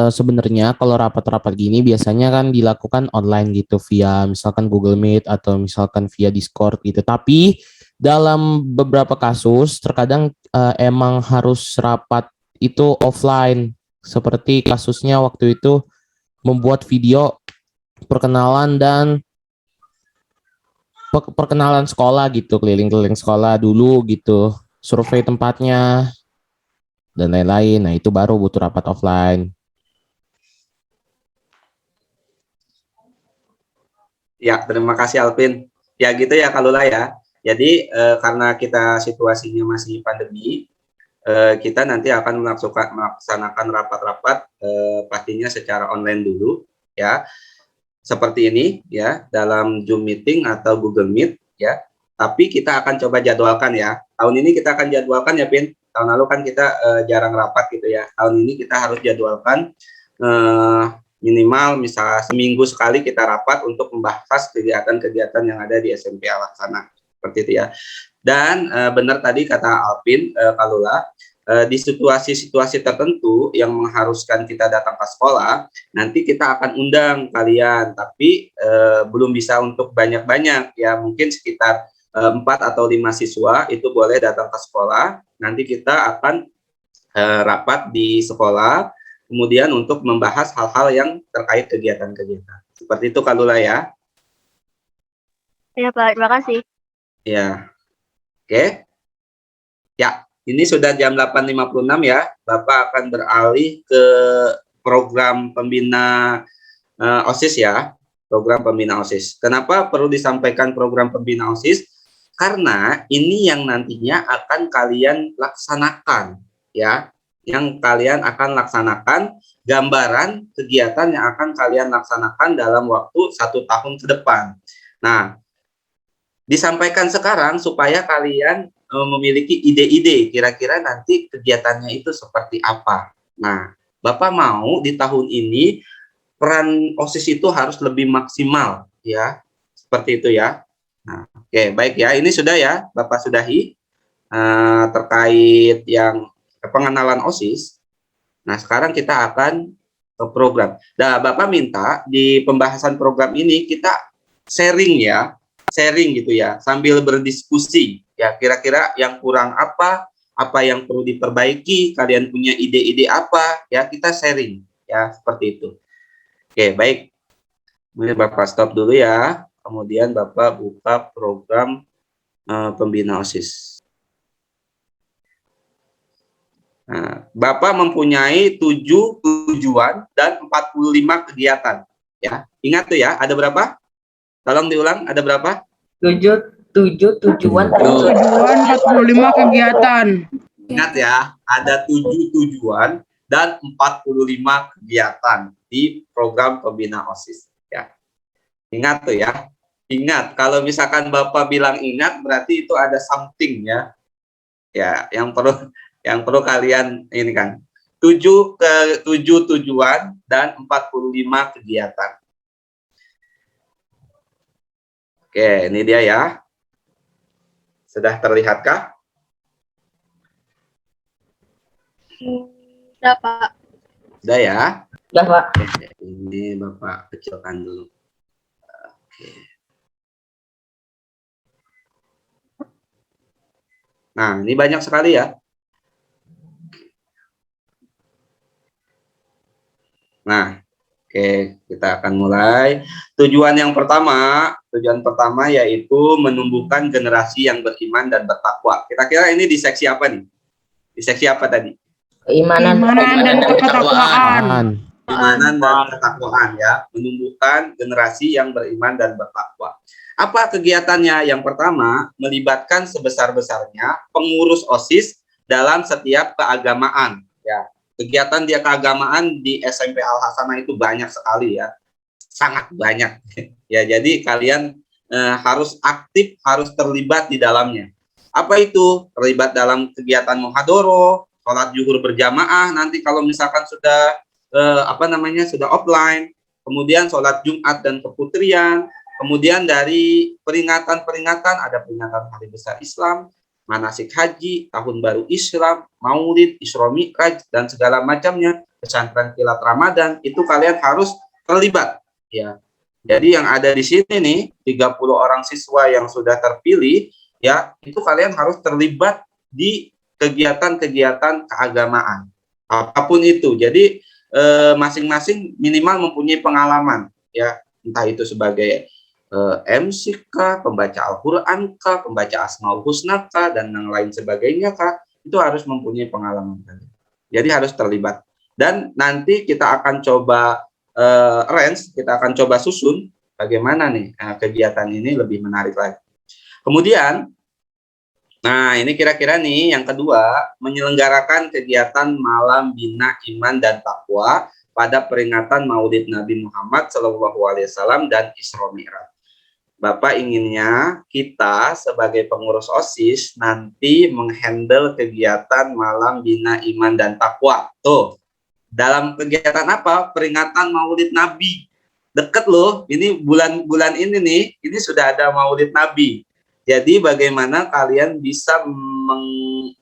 Sebenarnya kalau rapat-rapat gini biasanya kan dilakukan online gitu via misalkan Google Meet atau misalkan via Discord gitu. Tapi dalam beberapa kasus terkadang emang harus rapat itu offline. Seperti kasusnya waktu itu membuat video perkenalan sekolah gitu, keliling-keliling sekolah dulu gitu, survei tempatnya dan lain-lain. Nah, itu baru butuh rapat offline. Ya, terima kasih Alvin. Ya gitu ya Kalula ya. Jadi karena kita situasinya masih pandemi, kita nanti akan melaksanakan rapat-rapat pastinya secara online dulu ya. Seperti ini ya, dalam Zoom meeting atau Google Meet ya. Tapi kita akan coba jadwalkan ya. Tahun ini kita akan jadwalkan ya, Pin. Tahun lalu kan kita jarang rapat gitu ya. Tahun ini kita harus jadwalkan minimal misalnya seminggu sekali kita rapat untuk membahas kegiatan-kegiatan yang ada di SMP Al-Hasanah. Seperti itu ya. Dan benar tadi kata Alvin, Kalula, di situasi-situasi tertentu yang mengharuskan kita datang ke sekolah, nanti kita akan undang kalian, tapi belum bisa untuk banyak-banyak ya, mungkin sekitar 4 atau 5 siswa itu boleh datang ke sekolah. Nanti kita akan rapat di sekolah, kemudian untuk membahas hal-hal yang terkait kegiatan-kegiatan. Seperti itu Kalula ya. Ya Pak, terima kasih. Ya, oke. Ya, ini sudah jam 8.56 ya. Bapak akan beralih ke program pembina OSIS ya. Program pembina OSIS. Kenapa perlu disampaikan program pembina OSIS? Karena ini yang nantinya akan kalian laksanakan ya. Yang kalian akan laksanakan, gambaran kegiatan yang akan kalian laksanakan dalam waktu 1 tahun ke depan. Nah, disampaikan sekarang supaya kalian memiliki ide-ide kira-kira nanti kegiatannya itu seperti apa. Nah, Bapak mau di tahun ini peran OSIS itu harus lebih maksimal ya. Seperti itu ya. Nah, oke, baik ya. Ini sudah ya, Bapak sudahi terkait yang pengenalan OSIS. Nah, sekarang kita akan ke program. Nah, Bapak minta di pembahasan program ini kita sharing ya. Sharing gitu ya, sambil berdiskusi ya, kira-kira yang kurang apa yang perlu diperbaiki, kalian punya ide-ide apa ya, kita sharing ya, seperti itu. Oke, baik. Kemudian Bapak stop dulu ya, kemudian Bapak buka program pembina OSIS. Nah, Bapak mempunyai 7 tujuan dan 45 kegiatan ya. Ingat tuh ya, ada berapa? Tolong diulang, ada berapa? 7 tujuan 45 kegiatan. Ingat ya, ada 7 tujuan dan 45 kegiatan di program pembina OSIS ya. Ingat tuh ya. Ingat, kalau misalkan Bapak bilang ingat berarti itu ada something ya. Ya, yang perlu kalian ini kan. 7 tujuan dan 45 kegiatan. Oke, ini dia ya. Sudah terlihatkah? Sudah Pak. Sudah ya? Sudah Pak. Oke, ini Bapak kecilkan dulu. Oke. Nah, ini banyak sekali ya. Nah, oke, kita akan mulai. Tujuan pertama yaitu menumbuhkan generasi yang beriman dan bertakwa. Kira-kira ini di seksi apa nih? Di seksi apa tadi? Keimanan. Keimanan dan ketakwaan. Keimanan dan ketakwaan ya, menumbuhkan generasi yang beriman dan bertakwa. Apa kegiatannya? Yang pertama, melibatkan sebesar-besarnya pengurus OSIS dalam setiap keagamaan ya. Kegiatan dia keagamaan di SMP Al Hasanah itu banyak sekali ya, sangat banyak ya. Jadi kalian harus aktif, harus terlibat di dalamnya. Apa itu? Terlibat dalam kegiatan muhadoroh, sholat zuhur berjamaah. Nanti kalau misalkan sudah sudah offline, kemudian sholat Jumat dan keputrian, kemudian dari peringatan-peringatan ada peringatan Hari Besar Islam, manasik haji, tahun baru Islam, maulid, Isra Mi'raj, dan segala macamnya, pesantren kilat Ramadan, itu kalian harus terlibat ya. Jadi yang ada di sini nih 30 orang siswa yang sudah terpilih ya, itu kalian harus terlibat di kegiatan-kegiatan keagamaan apapun itu. Jadi masing-masing minimal mempunyai pengalaman ya, entah itu sebagai MC kah, pembaca Al-Quran kah, pembaca Asmaul Husna kah, dan yang lain sebagainya kah, itu harus mempunyai pengalaman. Jadi harus terlibat. Dan nanti kita akan coba kita akan coba susun bagaimana nih kegiatan ini lebih menarik lagi. Kemudian, nah ini kira-kira nih yang kedua, menyelenggarakan kegiatan malam bina iman dan takwa pada peringatan Maulid Nabi Muhammad SAW dan Isra Mi'raj. Bapak inginnya kita sebagai pengurus OSIS nanti menghandle kegiatan malam bina iman dan takwa. Tuh, dalam kegiatan apa? Peringatan Maulid Nabi. Deket loh, ini bulan ini nih, ini sudah ada Maulid Nabi. Jadi bagaimana kalian bisa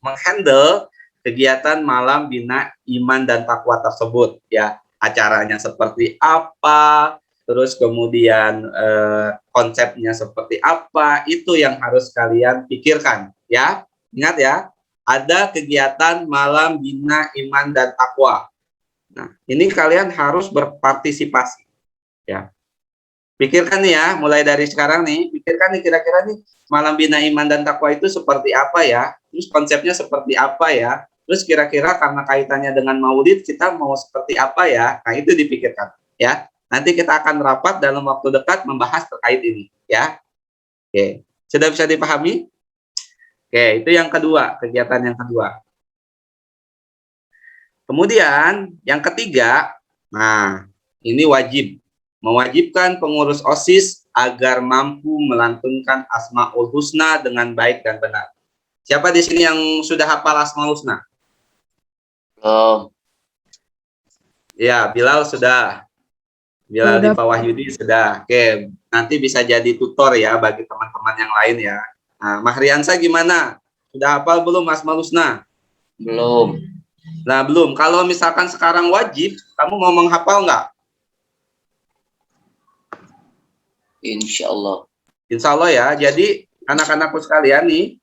menghandle kegiatan malam bina iman dan takwa tersebut ya? Acaranya seperti apa? Terus kemudian konsepnya seperti apa, itu yang harus kalian pikirkan ya. Ingat ya, ada kegiatan malam bina iman dan takwa. Nah, ini kalian harus berpartisipasi ya. Pikirkan nih ya, mulai dari sekarang nih, pikirkan nih kira-kira nih malam bina iman dan takwa itu seperti apa ya, terus konsepnya seperti apa ya, terus kira-kira karena kaitannya dengan maulid kita mau seperti apa ya. Nah, itu dipikirkan ya. Nanti kita akan rapat dalam waktu dekat membahas terkait ini ya. Oke, sudah bisa dipahami? Oke, itu yang kedua, kegiatan yang kedua. Kemudian yang ketiga, nah ini wajib, mewajibkan pengurus OSIS agar mampu melantunkan Asmaul Husna dengan baik dan benar. Siapa di sini yang sudah hafal Asmaul Husna? Ya, Bilal sudah. Bilal di Wahyudi sudah. Oke, nanti bisa jadi tutor ya bagi teman-teman yang lain ya. Nah, Mahriansa gimana? Sudah hafal belum Asmaul Husna? Belum. Nah, belum. Kalau misalkan sekarang wajib, kamu mau menghafal nggak? Insya Allah. Insya Allah ya. Jadi anak-anakku sekalian nih,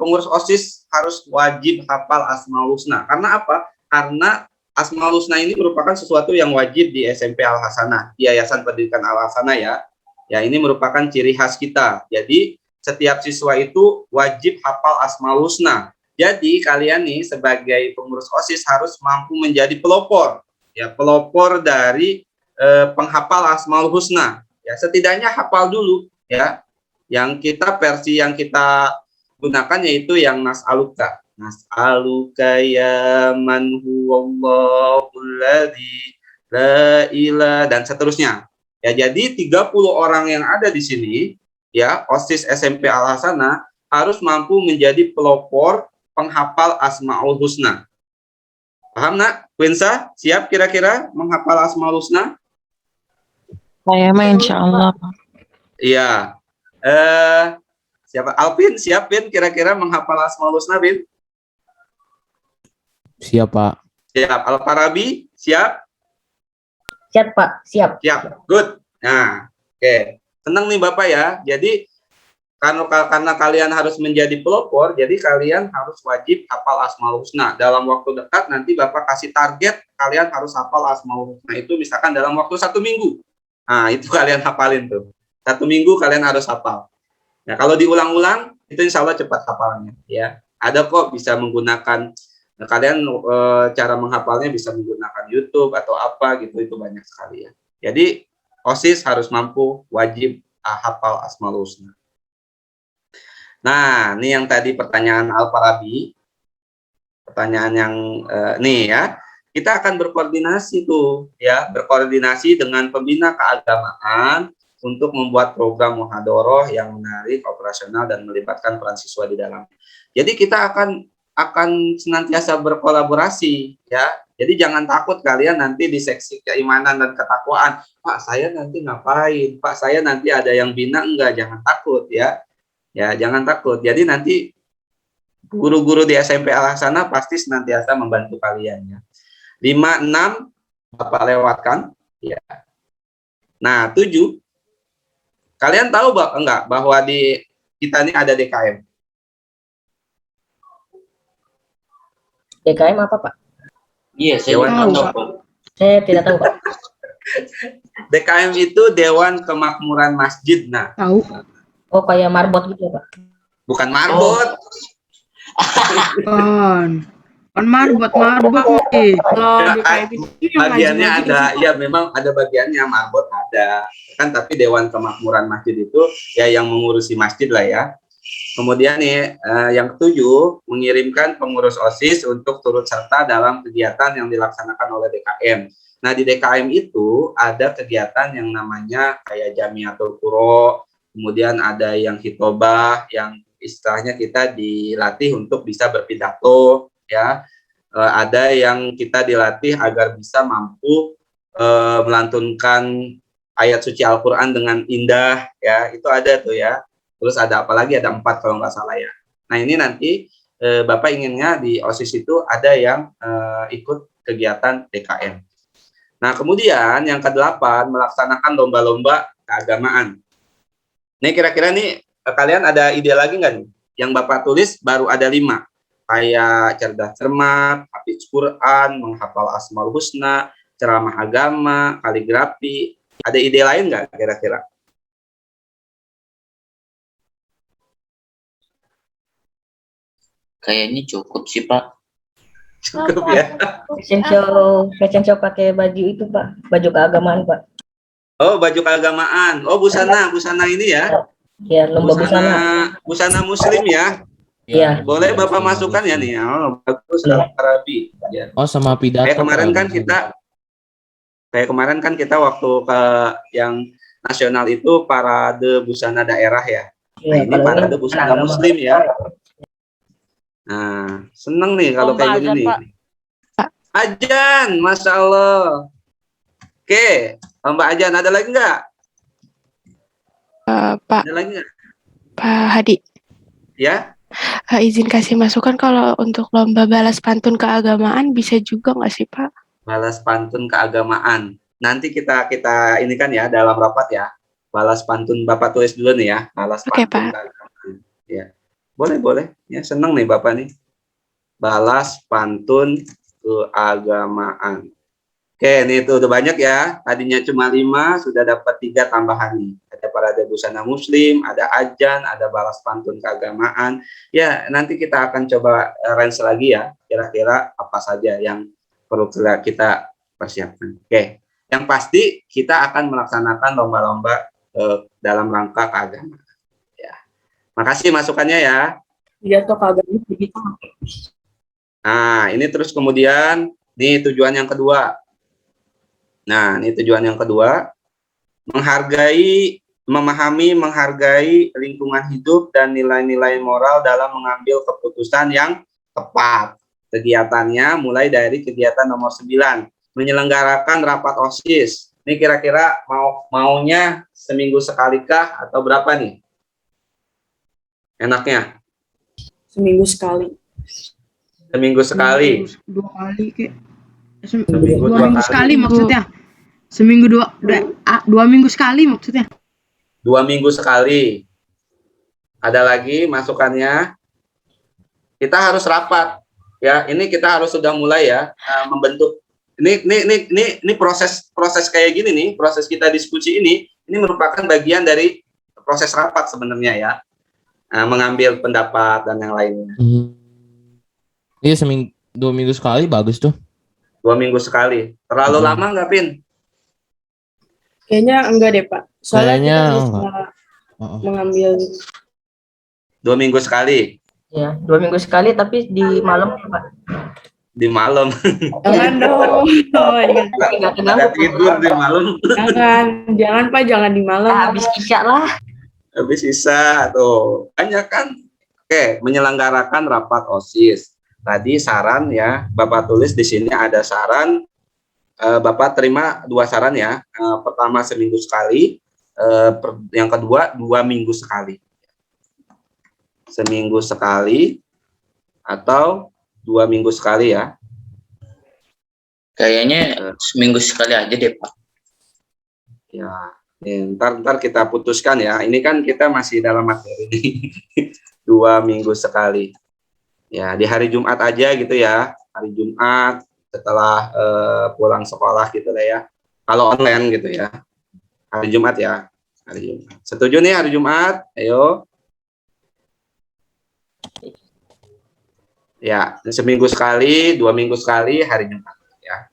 pengurus OSIS harus wajib hafal Asmaul Husna. Karena apa? Karena Asmaul Husna ini merupakan sesuatu yang wajib di SMP Al Hasanah, di Yayasan Pendidikan Al Hasanah ya. Ya, ini merupakan ciri khas kita. Jadi setiap siswa itu wajib hafal Asmaul Husna. Jadi kalian nih sebagai pengurus OSIS harus mampu menjadi pelopor, ya pelopor dari penghafal Asmaul Husna. Ya, setidaknya hafal dulu ya. Versi yang kita gunakan yaitu yang nas'aluka. Nas'aluka ya man huwallahul ladzi la ilaha dan seterusnya. Ya, jadi 30 orang yang ada di sini ya, OSIS SMP Al Hasanah harus mampu menjadi pelopor penghafal Asmaul Husna. Paham nak? Winsa, siap kira-kira menghafal Asmaul Husna? Saya mah insya Allah. Iya. Siapa? Alvin, siap Vin kira-kira menghafal Asmaul Husna, Vin? Siap, Pak. Siap. Al-Farabi, siap? Siap, Pak. Siap. Siap. Good. Nah, oke. Tenang nih Bapak ya. Jadi karena kalian harus menjadi pelopor, jadi kalian harus wajib hafal Asmaul Husna. Dalam waktu dekat nanti Bapak kasih target, kalian harus hafal Asmaul Husna itu misalkan dalam waktu 1 minggu. Nah, itu kalian hafalin tuh. 1 minggu kalian harus hafal. Nah, kalau diulang-ulang, itu insya Allah cepat hafalnya. Ya, ada kok bisa menggunakan, kalian cara menghafalnya bisa menggunakan YouTube atau apa gitu, itu banyak sekali ya. Jadi, OSIS harus mampu wajib hafal Asmaul Husna. Nah, ini yang tadi pertanyaan Al-Farabi, pertanyaan yang nih ya, kita akan berkoordinasi tuh ya, berkoordinasi dengan pembina keagamaan untuk membuat program muhadharah yang menarik, operasional dan melibatkan peran siswa di dalamnya. Jadi kita akan senantiasa berkolaborasi ya. Jadi jangan takut kalian nanti di seksi keimanan dan ketakwaan, Pak saya nanti ngapain, Pak saya nanti ada yang bina, enggak, jangan takut ya. Ya, jangan takut. Jadi nanti guru-guru di SMP Al-Hasanah pasti senantiasa membantu kalian ya. 5, 6 Bapak lewatkan ya. Nah, 7 kalian tahu enggak bahwa di kita ini ada DKM? DKM apa, Pak? Iya, saya Dewan tahu, Pak. Pak. Saya tidak tahu, Pak. DKM itu Dewan Kemakmuran Masjid. Nah, Tahu. Oh, kayak marbot gitu ya, Pak? bukan marbot. Kan marbot nih. Kalau DKM itu yang Bagiannya ngaji-ngaji ada, ya memang ada bagiannya, marbot ada. Kan tapi Dewan Kemakmuran Masjid itu ya yang mengurusi masjid lah ya. Kemudian nih yang ke-7 mengirimkan pengurus OSIS untuk turut serta dalam kegiatan yang dilaksanakan oleh DKM. Nah, di DKM itu ada kegiatan yang namanya kayak Jamiatul Quro, kemudian ada yang hitobah, yang istilahnya kita dilatih untuk bisa berpidato, ya. Ada yang kita dilatih agar bisa mampu melantunkan ayat suci Al-Quran dengan indah, ya. Itu ada tuh ya. Terus ada apa lagi? Ada 4 kalau nggak salah ya. Nah, ini nanti Bapak inginnya di OSIS itu ada yang ikut kegiatan DKM. Nah, kemudian yang ke-8 melaksanakan lomba-lomba keagamaan. Nih kira-kira nih kalian ada ide lagi nggak nih? Yang Bapak tulis baru ada 5. Kayak cerdas cermat, hafiz Quran, menghafal Asmaul Husna, ceramah agama, kaligrafi. Ada ide lain nggak kira-kira? Kayaknya cukup sih, Pak. Cukup ya. Fashion show pakai baju itu, Pak. Baju keagamaan, Pak. Oh, baju keagamaan. Oh, busana ini ya. Ya, lomba busana. Busana muslim ya. Iya. Boleh Bapak masukkan ya nih. Oh, bagus Al-Farabi. Ya. Oh, sama pidato. Kayak kemarin kan kita waktu ke yang nasional itu parade busana daerah ya. Nah, ini parade busana muslim ya. Nah, seneng nih kalau kayak gini nih. Ajan, Masya Allah. Oke, Mbak Ajan, ada lagi nggak? Pak. Ada lagi nggak? Pak Hadi. Ya. Izin kasih masukan kalau untuk lomba balas pantun keagamaan bisa juga nggak sih, Pak? Balas pantun keagamaan. Nanti kita ini kan ya dalam rapat ya. Balas pantun Bapak tulis dulu nih ya. Balas pantun keagamaan. Ya. Boleh. Ya, seneng nih Bapak nih. Balas pantun keagamaan. Oke, ini itu udah banyak ya. Tadinya cuma 5, sudah dapat 3 tambahan nih. Ada parade busana muslim, ada ajan, ada balas pantun keagamaan. Ya, nanti kita akan coba range lagi ya. Kira-kira apa saja yang perlu kita persiapkan. Oke, yang pasti kita akan melaksanakan lomba-lomba dalam rangka keagamaan. Makasih masukannya ya. Iya tuh kagak begitu. Nah, ini terus kemudian nih tujuan yang kedua. Nah, ini tujuan yang kedua, memahami, menghargai lingkungan hidup dan nilai-nilai moral dalam mengambil keputusan yang tepat. Kegiatannya mulai dari kegiatan nomor 9, menyelenggarakan rapat OSIS. Ini kira-kira maunya seminggu sekali kah atau berapa nih? Enaknya? Seminggu sekali. Seminggu sekali. 2 kali kek. Dua minggu sekali maksudnya. Seminggu 2 minggu sekali maksudnya. 2 minggu sekali. Ada lagi masukannya? Kita harus rapat ya. Ini kita harus sudah mulai ya membentuk. Ini proses kayak gini nih, proses kita diskusi ini merupakan bagian dari proses rapat sebenarnya ya. Mengambil pendapat dan yang lainnya. Iya, 2 minggu sekali bagus tuh. 2 minggu sekali. Terlalu lama nggak, Pin? Kayaknya enggak deh, Pak. Soalnya Kayaknya kita bisa mengambil 2 minggu sekali. Ya, 2 minggu sekali tapi di malam ya, Pak. Di malam. Jangan dong. Oh, Ada tidur di malam. Jangan Pak, jangan di malam. Habis isya lah. Habis isya tuh. Banyak kan. Oke, menyelenggarakan rapat OSIS. Tadi saran ya, Bapak tulis di sini ada saran. Bapak terima 2 saran ya. Pertama seminggu sekali, yang kedua 2 minggu sekali. Seminggu sekali atau 2 minggu sekali ya. Kayaknya seminggu sekali aja deh, Pak. Ya, ntar kita putuskan ya. Ini kan kita masih dalam materi ini. 2 minggu sekali. Ya, di hari Jumat aja gitu ya. Hari Jumat setelah pulang sekolah gitu lah ya. Kalau online gitu ya. Hari Jumat ya. Hari Jumat. Setuju nih hari Jumat? Ayo. Ya, seminggu sekali, 2 minggu sekali hari Jumat ya.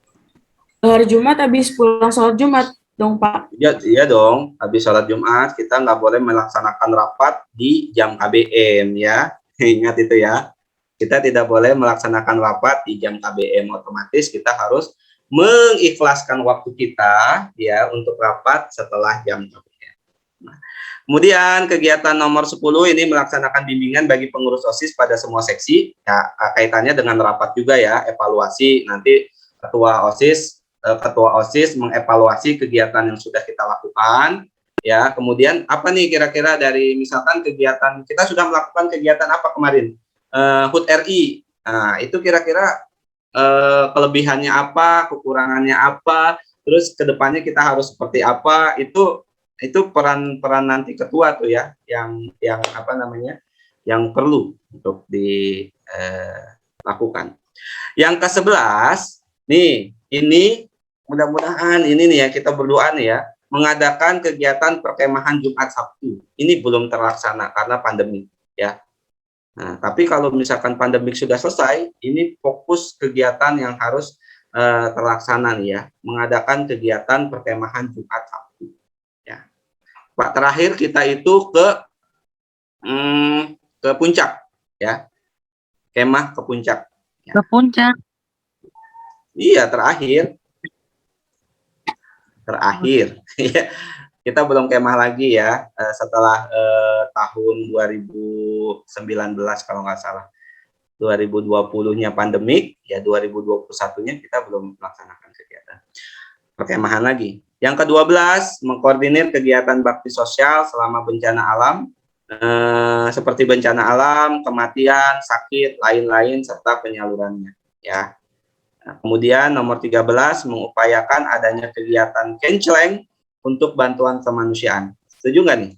Hari Jumat habis pulang sholat Jumat dong, Pak. Iya dong, habis sholat Jumat kita nggak boleh melaksanakan rapat di jam KBM ya. Ingat itu ya. Kita tidak boleh melaksanakan rapat di jam KBM, otomatis kita harus mengikhlaskan waktu kita ya untuk rapat setelah jam KBM. Nah, kemudian kegiatan nomor 10 ini melaksanakan bimbingan bagi pengurus OSIS pada semua seksi. Ya, kaitannya dengan rapat juga ya, evaluasi. Nanti ketua OSIS mengevaluasi kegiatan yang sudah kita lakukan. Ya, kemudian apa nih kira-kira dari misalkan kegiatan, kita sudah melakukan kegiatan apa kemarin? HUT RI. Nah, itu kira-kira kelebihannya apa, kekurangannya apa, terus kedepannya kita harus seperti apa, itu peran nanti ketua tuh ya, yang apa namanya, yang perlu untuk dilakukan. Yang ke-11 nih, ini mudah-mudahan ini nih ya, kita berdoa nih ya, mengadakan kegiatan perkemahan Jumat Sabtu. Ini belum terlaksana karena pandemi ya. Nah, tapi kalau misalkan pandemik sudah selesai, ini fokus kegiatan yang harus terlaksana nih ya, mengadakan kegiatan perkemahan Jumat Sabtu. Ya, Pak, terakhir kita itu ke puncak, ya, kemah ke puncak. Ya. Ke puncak. Iya, terakhir. Kita belum kemah lagi ya, setelah tahun 2019 kalau nggak salah. 2020-nya pandemik, ya 2021-nya kita belum melaksanakan kegiatan perkemahan lagi. Yang ke-12, mengkoordinir kegiatan bakti sosial selama bencana alam, seperti bencana alam, kematian, sakit, lain-lain, serta penyalurannya. Ya. Nah, kemudian nomor 13, mengupayakan adanya kegiatan kenceleng untuk bantuan kemanusiaan. Setuju nggak nih?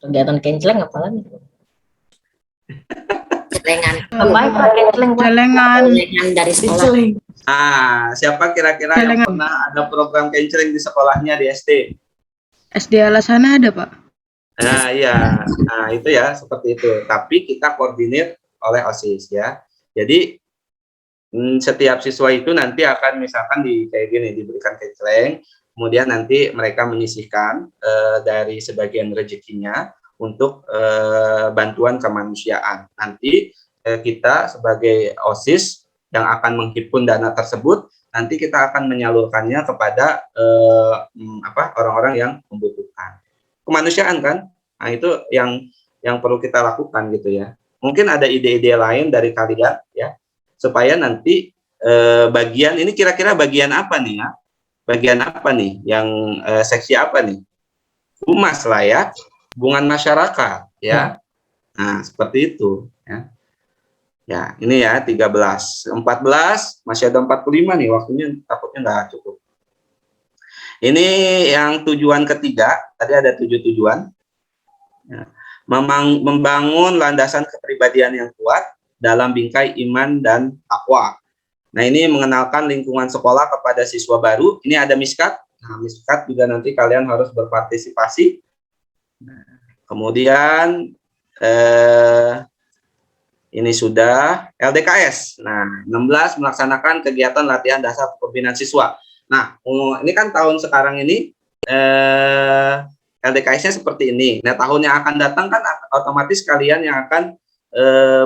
Kegiatan kenceleng apa lagi? Celengan. Celengan dari sekolah. Siapa kira-kira yang pernah ada program kenceleng di sekolahnya di SD? SD Alasana ada, Pak. Nah, iya. Nah, itu ya, seperti itu. Tapi kita koordinir oleh OSIS ya. Jadi setiap siswa itu nanti akan misalkan kayak gini, diberikan kenceleng, kemudian nanti mereka menyisihkan dari sebagian rezekinya untuk bantuan kemanusiaan. Nanti kita sebagai OSIS yang akan menghimpun dana tersebut, nanti kita akan menyalurkannya kepada orang-orang yang membutuhkan. Kemanusiaan kan? Nah, itu yang perlu kita lakukan gitu ya. Mungkin ada ide-ide lain dari kalian ya, supaya nanti bagian ini kira-kira bagian apa nih ya? Bagian apa nih? Yang seksi apa nih? Humas lah ya, hubungan masyarakat ya. Nah, seperti itu ya. Ya, ini ya 13, 14, masih ada 45 nih, waktunya takutnya nggak cukup. Ini yang tujuan ketiga, tadi ada 7 tujuan. Ya. membangun landasan kepribadian yang kuat dalam bingkai iman dan takwa. Nah, ini mengenalkan lingkungan sekolah kepada siswa baru. Ini ada miskat. Nah, miskat juga nanti kalian harus berpartisipasi. Kemudian ini sudah LDKS. Nah, 16 melaksanakan kegiatan latihan dasar pembinaan siswa. Nah, ini kan tahun sekarang ini LDKS-nya seperti ini. Nah, tahun yang akan datang kan otomatis kalian yang akan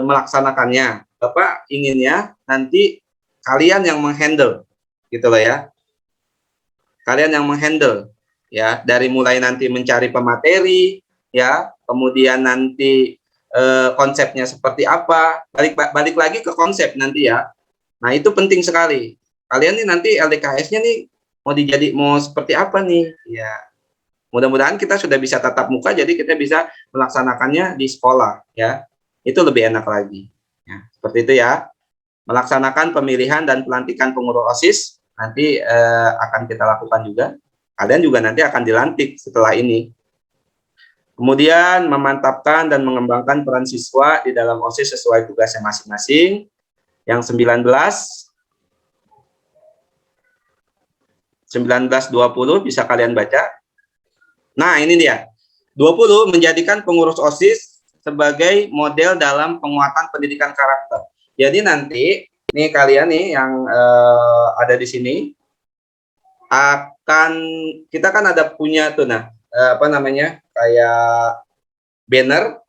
melaksanakannya. Bapak inginnya nanti kalian yang menghandle, gitu loh ya. Kalian yang menghandle, ya, dari mulai nanti mencari pemateri, ya, kemudian nanti konsepnya seperti apa, balik lagi ke konsep nanti ya. Nah, itu penting sekali. Kalian nih nanti LDKS-nya nih mau seperti apa nih, ya. Mudah-mudahan kita sudah bisa tatap muka, jadi kita bisa melaksanakannya di sekolah, ya. Itu lebih enak lagi. Ya, seperti itu ya. Melaksanakan pemilihan dan pelantikan pengurus OSIS nanti akan kita lakukan juga. Kalian juga nanti akan dilantik setelah ini. Kemudian memantapkan dan mengembangkan peran siswa di dalam OSIS sesuai tugasnya masing-masing. Yang 19-20 bisa kalian baca. Nah, ini dia. 20 menjadikan pengurus OSIS sebagai model dalam penguatan pendidikan karakter. Jadi nanti nih kalian nih yang ada di sini kita kan ada punya tuh apa namanya kayak banner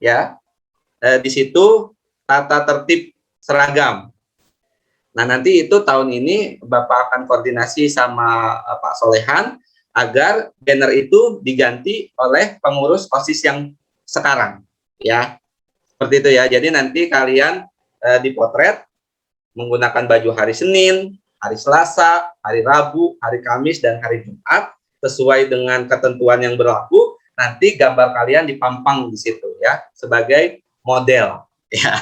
ya, di situ tata tertib seragam. Nah, nanti itu tahun ini Bapak akan koordinasi sama Pak Solehan agar banner itu diganti oleh pengurus OSIS yang sekarang, ya. Seperti itu ya. Jadi nanti kalian dipotret menggunakan baju hari Senin, hari Selasa, hari Rabu, hari Kamis, dan hari Jumat sesuai dengan ketentuan yang berlaku. Nanti gambar kalian dipampang di situ ya sebagai model. Ya,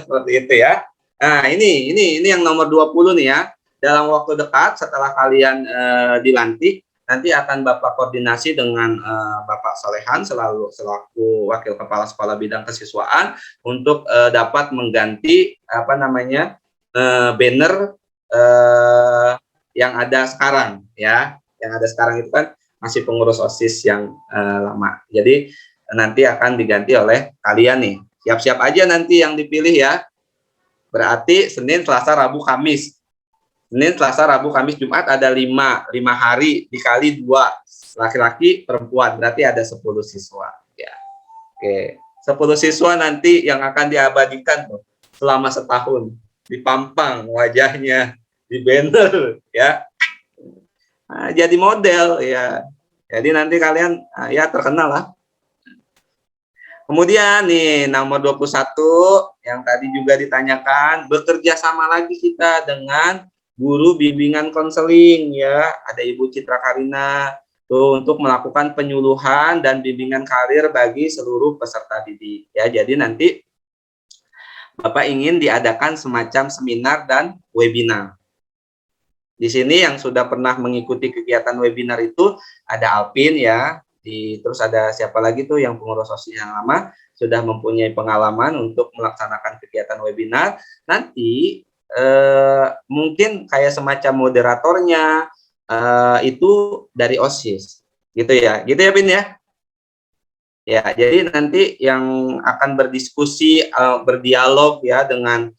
seperti itu ya. Nah, ini yang nomor 20 nih ya. Dalam waktu dekat setelah kalian dilantik, nanti akan Bapak koordinasi dengan Bapak Solehan selaku Wakil Kepala Sekolah Bidang Kesiswaan untuk dapat mengganti apa namanya banner yang ada sekarang ya. Yang ada sekarang itu kan masih pengurus OSIS yang lama. Jadi nanti akan diganti oleh kalian nih. Siap-siap aja nanti yang dipilih ya. Berarti Senin, Selasa, Rabu, Kamis. Senin, Selasa, Rabu, Kamis, Jumat ada 5 hari dikali 2 laki-laki, perempuan, berarti ada 10 siswa ya. Oke, 10 siswa nanti yang akan diabadikan tuh selama setahun, dipampang wajahnya di banner ya. Nah, jadi model ya. Jadi nanti kalian ya terkenal lah. Kemudian nih nomor 21 yang tadi juga ditanyakan, bekerja sama lagi kita dengan guru bimbingan konseling ya, ada Ibu Citra Karina tuh untuk melakukan penyuluhan dan bimbingan karir bagi seluruh peserta didik ya. Jadi nanti Bapak ingin diadakan semacam seminar dan webinar. Di sini yang sudah pernah mengikuti kegiatan webinar itu ada Alpin ya, terus ada siapa lagi tuh yang pengurus OSIS yang lama sudah mempunyai pengalaman untuk melaksanakan kegiatan webinar. Nanti mungkin kayak semacam moderatornya itu dari OSIS gitu ya Pin ya. Ya, jadi nanti yang akan berdiskusi berdialog ya dengan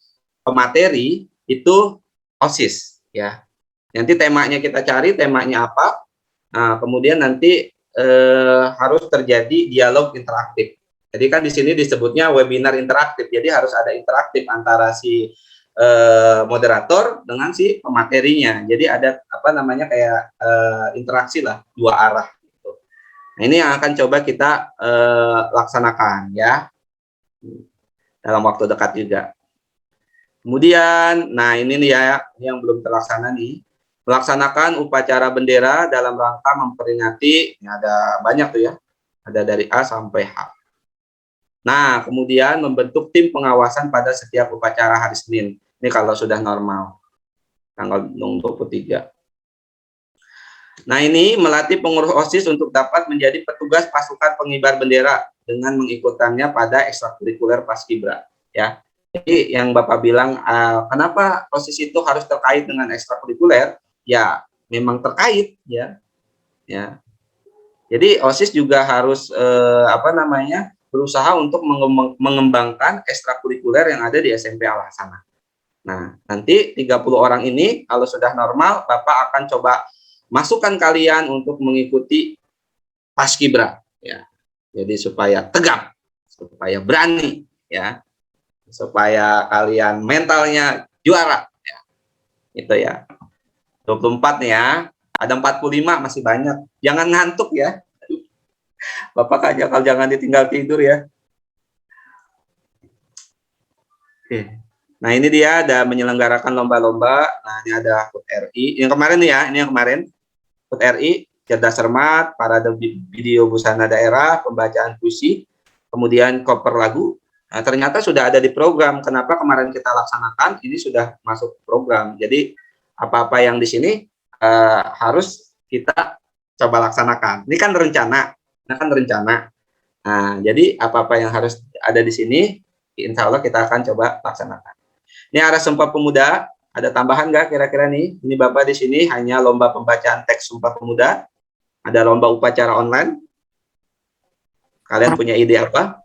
pemateri itu OSIS ya. Nanti temanya kita cari temanya apa. Nah, kemudian nanti harus terjadi dialog interaktif. Jadi kan di sini disebutnya webinar interaktif. Jadi harus ada interaktif antara si moderator dengan si pematerinya. Jadi ada apa namanya kayak interaksi lah, 2 arah. Gitu. Nah, ini yang akan coba kita laksanakan ya dalam waktu dekat juga. Kemudian, nah ini nih ya yang belum terlaksana nih. Melaksanakan upacara bendera dalam rangka memperingati, ini ada banyak tuh ya, ada dari A sampai H. Nah, kemudian membentuk tim pengawasan pada setiap upacara hari Senin. Ini kalau sudah normal, tanggal 23. Nah, ini melatih pengurus OSIS untuk dapat menjadi petugas pasukan pengibar bendera dengan mengikutannya pada ekstrakurikuler Paskibra, ya. Jadi yang Bapak bilang, kenapa OSIS itu harus terkait dengan ekstrakurikuler? Ya, memang terkait, ya. Ya. Jadi OSIS juga harus berusaha untuk mengembangkan ekstrakurikuler yang ada di SMP Al-Hasanah. Nah, nanti 30 orang ini kalau sudah normal, Bapak akan coba masukkan kalian untuk mengikuti Paskibra, ya. Jadi supaya tegap, supaya berani, ya. Supaya kalian mentalnya juara, ya. Itu ya. 24 nih ya. Ada 45 masih banyak. Jangan ngantuk ya. Bapak aja kalau jangan ditinggal tidur ya. Oke. Nah, ini dia ada menyelenggarakan lomba-lomba. Nah, ini ada HUT RI. Yang kemarin nih ya, ini yang kemarin. HUT RI, cerdas cermat, parade video busana daerah, pembacaan puisi, kemudian cover lagu. Nah, ternyata sudah ada di program. Kenapa kemarin kita laksanakan? Ini sudah masuk program. Jadi apa-apa yang di sini harus kita coba laksanakan. Ini kan rencana. Nah, jadi apa-apa yang harus ada di sini, insya Allah kita akan coba laksanakan. Ini arah Sumpah Pemuda. Ada tambahan nggak kira-kira nih? Ini Bapak di sini hanya lomba pembacaan teks Sumpah Pemuda. Ada lomba upacara online. Kalian punya ide apa?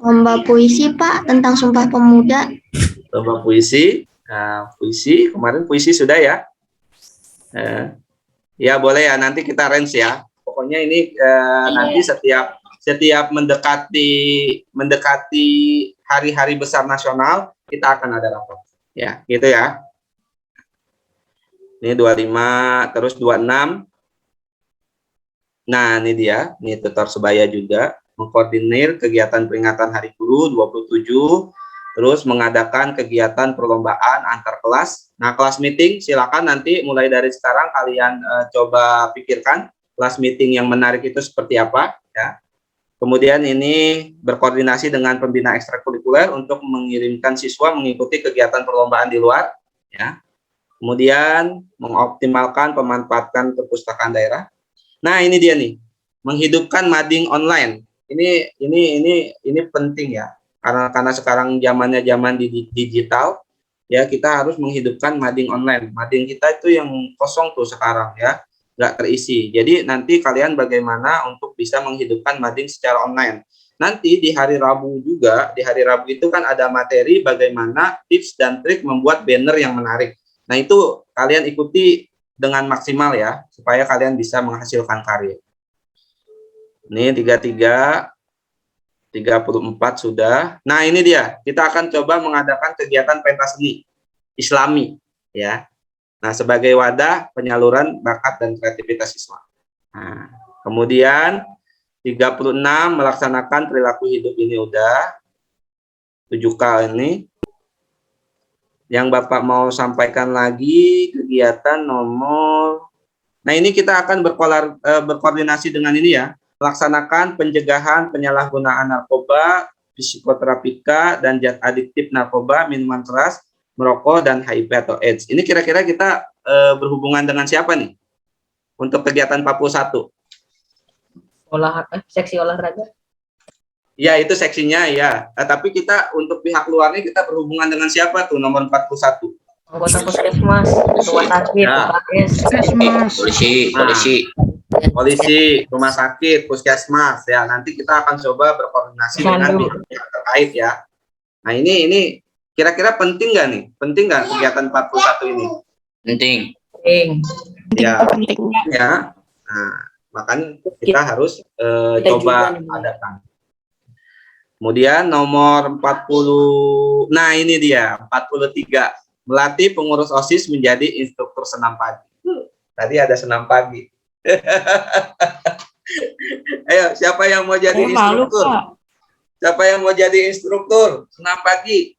Lomba puisi, Pak, tentang Sumpah Pemuda. Lomba puisi. Puisi, kemarin puisi sudah ya. Ya boleh ya, nanti kita range ya. Pokoknya ini nanti setiap mendekati hari-hari besar nasional, kita akan ada rapor. Ya, gitu ya. Ini 25, terus 26. Nah, ini dia. Ini tutor sebaya juga. Mengkoordinir kegiatan peringatan Hari Guru 27. Terus mengadakan kegiatan perlombaan antar kelas. Nah, kelas meeting silakan nanti mulai dari sekarang kalian coba pikirkan kelas meeting yang menarik itu seperti apa, ya. Kemudian ini berkoordinasi dengan pembina ekstrakurikuler untuk mengirimkan siswa mengikuti kegiatan perlombaan di luar, ya. Kemudian mengoptimalkan pemanfaatan perpustakaan daerah. Nah, ini dia nih, menghidupkan mading online. Ini penting ya, karena sekarang zamannya zaman digital, ya kita harus menghidupkan mading online. Mading kita itu yang kosong tuh sekarang ya, nggak terisi. Jadi nanti kalian bagaimana untuk bisa menghidupkan mading secara online. Nanti di hari Rabu juga, di hari Rabu itu kan ada materi bagaimana tips dan trik membuat banner yang menarik. Nah, itu kalian ikuti dengan maksimal ya, supaya kalian bisa menghasilkan karya. Ini 33, 34 sudah. Nah, ini dia. Kita akan coba mengadakan kegiatan pentas seni Islami, ya. Nah, sebagai wadah penyaluran bakat dan kreativitas siswa. Nah, kemudian 36 melaksanakan perilaku hidup, ini udah 7K ini. Yang Bapak mau sampaikan lagi kegiatan nomor. Nah, ini kita akan berkoordinasi dengan ini ya. Melaksanakan pencegahan penyalahgunaan narkoba, psikoterapika, dan zat adiktif narkoba, minuman keras, merokok, dan HIV atau AIDS. Ini kira-kira kita berhubungan dengan siapa nih? Untuk kegiatan 41. Seksi olahraga. Ya, itu seksinya ya. Tapi kita untuk pihak luarnya kita berhubungan dengan siapa tuh nomor 41? Anggota puskesmas, rumah sakit, puskesmas, polisi, rumah sakit, puskesmas ya. Nanti kita akan coba berkoordinasi dengan pihak terkait ya. Nah, ini kira-kira penting nggak nih? Penting nggak kegiatan 41 ini? Penting. Ya, ya. Nah, makanya kita harus coba adakan. Kemudian nomor 40. Nah, ini dia 43. Melatih pengurus OSIS menjadi instruktur senam pagi. Tadi ada senam pagi. Ayo, siapa yang mau jadi instruktur? Siapa yang mau jadi instruktur senam pagi?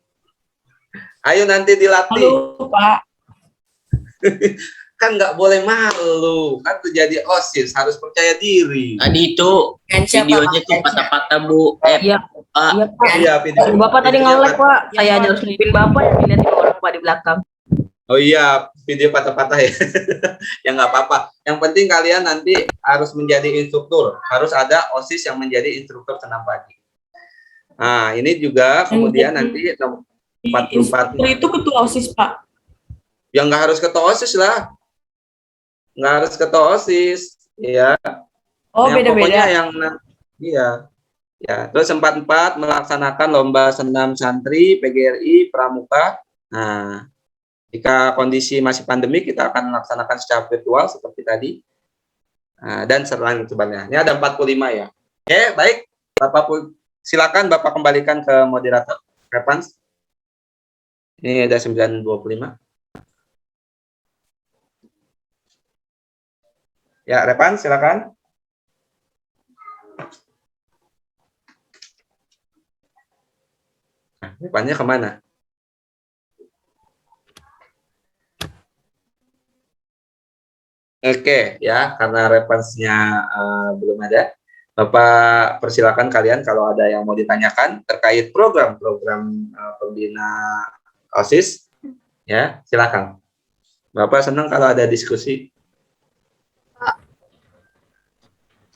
Ayo nanti dilatih. Halo, Pak. kan nggak boleh malu, kan tuh jadi OSIS harus percaya diri. Tadi itu videonya tuh patah-patah Bu. Iya. Pak. Iya, Pak. Iya, video. Bapak tadi nge-lag, Pak. Saya aja harus nungguin Bapak yang dilihatin orang Pak di belakang. Oh iya, video patah-patah ya. Ya nggak apa-apa. Yang penting kalian nanti harus menjadi instruktur. Harus ada OSIS yang menjadi instruktur senam pagi. Nah, ini juga kemudian nanti 44. Itu ketua OSIS, Pak. Ya nggak harus ketua OSIS lah. Nggak harus ketua OSIS. Ya. Oh, beda-beda. Pokoknya yang, iya. Ya, terus 44 melaksanakan lomba senam santri, PGRI, pramuka. Nah, jika kondisi masih pandemi, kita akan melaksanakan secara virtual seperti tadi. Nah, dan selain itu banyak. Ini ada 45 ya. Oke, baik. Silakan Bapak kembalikan ke moderator. Revans. Ini ada 925. Ya, Revans, silakan. Nah, Revansnya kemana? Oke, ya, karena referensinya belum ada, Bapak persilakan kalian kalau ada yang mau ditanyakan terkait program-program pembina OSIS, ya, silakan. Bapak senang kalau ada diskusi.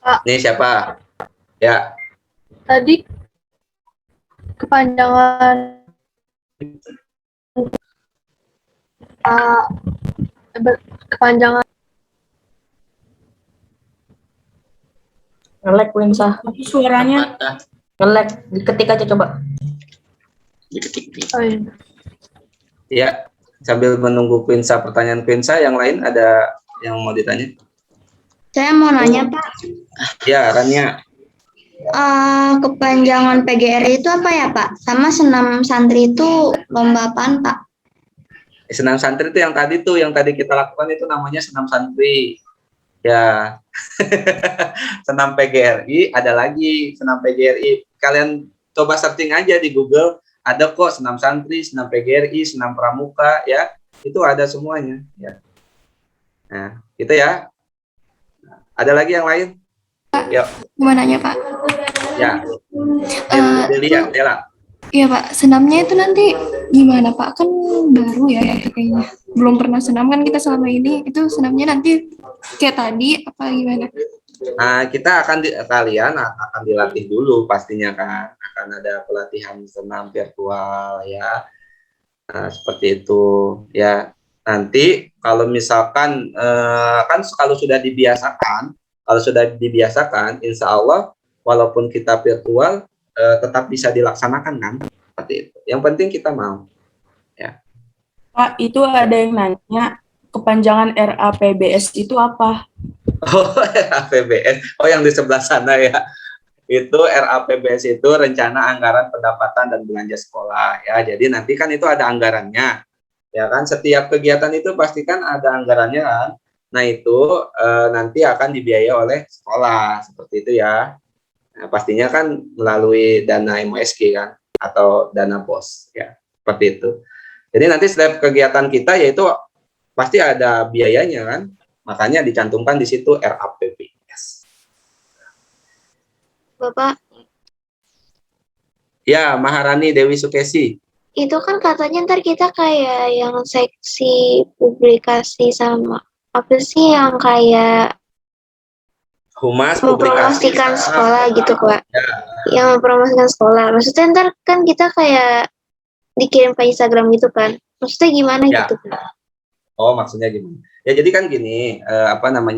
Pak. Ini siapa? Ya. Tadi kepanjangan kepanjangan Nge-lag Winsa. Suaranya Nge-lag. Diketik aja coba. Oh, iya. Ya, sambil menunggu Quinsa, pertanyaan Quinsa, yang lain ada yang mau ditanya? Saya mau nanya, Pak. Ya, Rania. Kepanjangan PGRI itu apa ya, Pak? Sama senam santri itu lomba apaan, Pak? Senam santri itu yang tadi kita lakukan itu namanya senam santri. Ya. Senam PGRI, ada lagi senam PGRI. Kalian coba searching aja di Google, ada kok senam santri, senam PGRI, senam pramuka, ya. Itu ada semuanya, ya. Nah, gitu ya. Ada lagi yang lain? Ya. Mau nanya, Pak. Ya. Dela. Iya, Pak. Senamnya itu nanti gimana, Pak? Kan baru ya kayaknya. Belum pernah senam kan kita selama ini. Itu senamnya nanti kayak tadi apa gimana? Nah, kalian akan dilatih dulu pastinya kan. Akan ada pelatihan senam virtual ya. Nah, seperti itu ya. Nanti kalau misalkan kan kalau sudah dibiasakan, insya Allah walaupun kita virtual tetap bisa dilaksanakan kan, seperti itu. Yang penting kita mau. Ya. Pak, itu ada yang nanya kepanjangan RAPBS itu apa? Oh, RAPBS. Oh, yang di sebelah sana ya. Itu RAPBS itu rencana anggaran pendapatan dan belanja sekolah ya. Jadi nanti kan itu ada anggarannya. Ya kan, setiap kegiatan itu pasti kan ada anggarannya kan. Nah, itu nanti akan dibiayai oleh sekolah seperti itu ya. Nah, pastinya kan melalui dana MOSG kan atau dana BOS ya. Seperti itu. Jadi nanti setiap kegiatan kita yaitu pasti ada biayanya kan. Makanya dicantumkan di situ RAPBS. Bapak, Ya, Maharani Dewi Sukesi. itu kan katanya ntar kita kayak yang seksi publikasi sama apa sih yang kayak Humas publikasi mempromosikan sekolah gitu, Pak. Ya. Yang mempromosikan sekolah. Maksudnya ntar kan kita kayak dikirim ke Instagram gitu kan. Maksudnya gimana Ya. gitu, Pak? Oh, maksudnya gimana? Ya, jadi kan gini,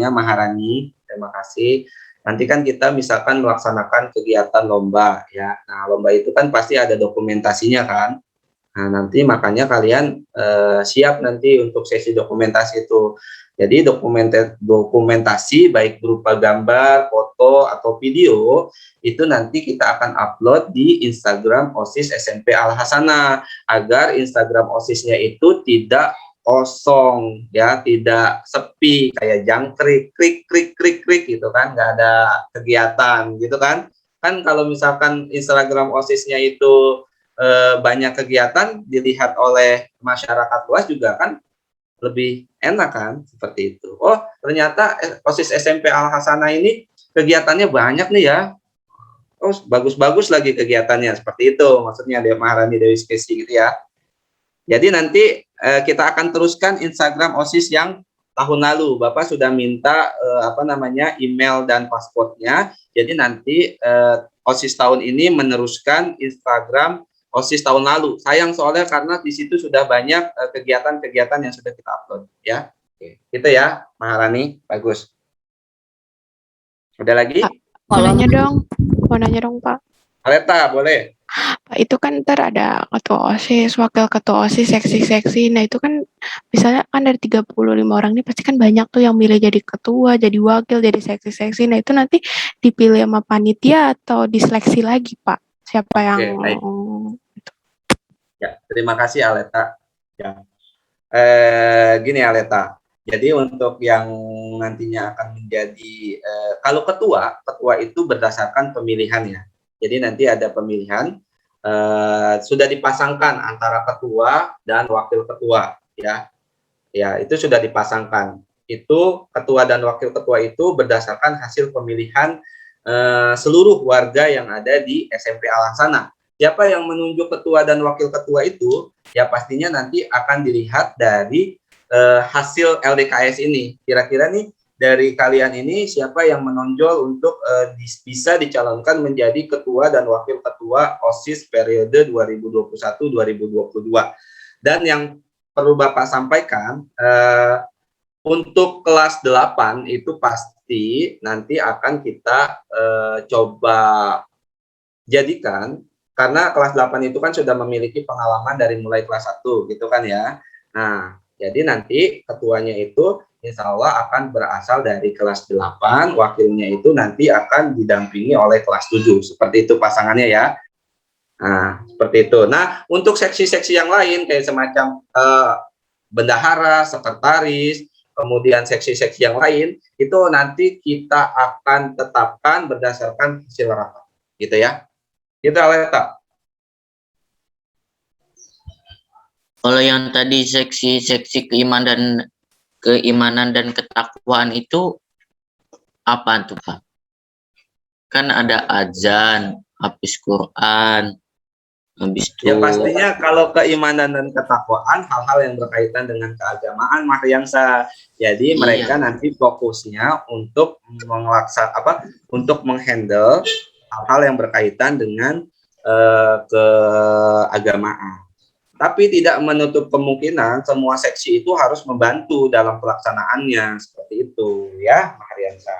Maharani, terima kasih. Nanti kan kita misalkan melaksanakan kegiatan lomba ya. Nah, lomba itu kan pasti ada dokumentasinya kan. Nah, nanti makanya kalian siap nanti untuk sesi dokumentasi itu. Jadi dokumentasi baik berupa gambar, foto, atau video itu nanti kita akan upload di Instagram OSIS SMP Al Hasanah agar Instagram OSISnya itu tidak kosong ya, tidak sepi kayak jangkrik krik gitu kan, nggak ada kegiatan gitu kan. Kan kalau misalkan Instagram OSISnya itu banyak kegiatan dilihat oleh masyarakat luas juga kan lebih enak kan, seperti itu. Oh, ternyata OSIS SMP Al Hasanah ini kegiatannya banyak nih ya. Oh, bagus-bagus lagi kegiatannya, seperti itu maksudnya Dewi Maharani Dewi Skesi gitu ya. Jadi nanti kita akan teruskan Instagram OSIS yang tahun lalu. Bapak sudah minta email dan pasportnya. Jadi nanti OSIS tahun ini meneruskan Instagram OSIS tahun lalu. Sayang soalnya karena di situ sudah banyak kegiatan-kegiatan yang sudah kita upload ya. Oke. Itu ya, Maharani, bagus. Ada lagi? Mau nanya dong, Pak. Aleta, boleh. Pak, itu kan ntar ada ketua OSIS, wakil ketua OSIS, seksi-seksi. Nah, itu kan misalnya kan dari 35 orang ini pasti kan banyak tuh yang milih jadi ketua, jadi wakil, jadi seksi-seksi. Nah, itu nanti dipilih sama panitia atau diseleksi lagi, Pak? Siapa yang baik. Ya, terima kasih Aleta. Ya. Gini Aleta. Jadi untuk yang nantinya akan menjadi kalau ketua itu berdasarkan pemilihan ya. Jadi nanti ada pemilihan sudah dipasangkan antara ketua dan wakil ketua ya. Ya, itu sudah dipasangkan. Itu ketua dan wakil ketua itu berdasarkan hasil pemilihan seluruh warga yang ada di SMP Al Hasanah. Siapa yang menunjuk ketua dan wakil ketua itu, ya pastinya nanti akan dilihat dari hasil LDKS ini. Kira-kira nih dari kalian ini siapa yang menonjol untuk bisa dicalonkan menjadi ketua dan wakil ketua OSIS periode 2021-2022. Dan yang perlu Bapak sampaikan, untuk kelas 8 itu pasti nanti akan kita coba jadikan, karena kelas 8 itu kan sudah memiliki pengalaman dari mulai kelas 1 gitu kan ya. Nah, jadi nanti ketuanya itu insya Allah akan berasal dari kelas 8, wakilnya itu nanti akan didampingi oleh kelas 7, seperti itu pasangannya ya. Nah, seperti itu. Nah, untuk seksi-seksi yang lain kayak semacam bendahara, sekretaris, kemudian seksi-seksi yang lain, itu nanti kita akan tetapkan berdasarkan hasil rapat, gitu ya. Kita Aleta. Kalau yang tadi seksi keimanan dan ketakwaan itu apa tuh Pak? Kan ada azan, habis Quran, habis itu. Ya pastinya kalau keimanan dan ketakwaan hal-hal yang berkaitan dengan keagamaan Mahriansa. Jadi mereka nanti fokusnya untuk untuk menghandle hal-hal yang berkaitan dengan keagamaan. Tapi tidak menutup kemungkinan semua seksi itu harus membantu dalam pelaksanaannya, seperti itu ya, Mahriansa.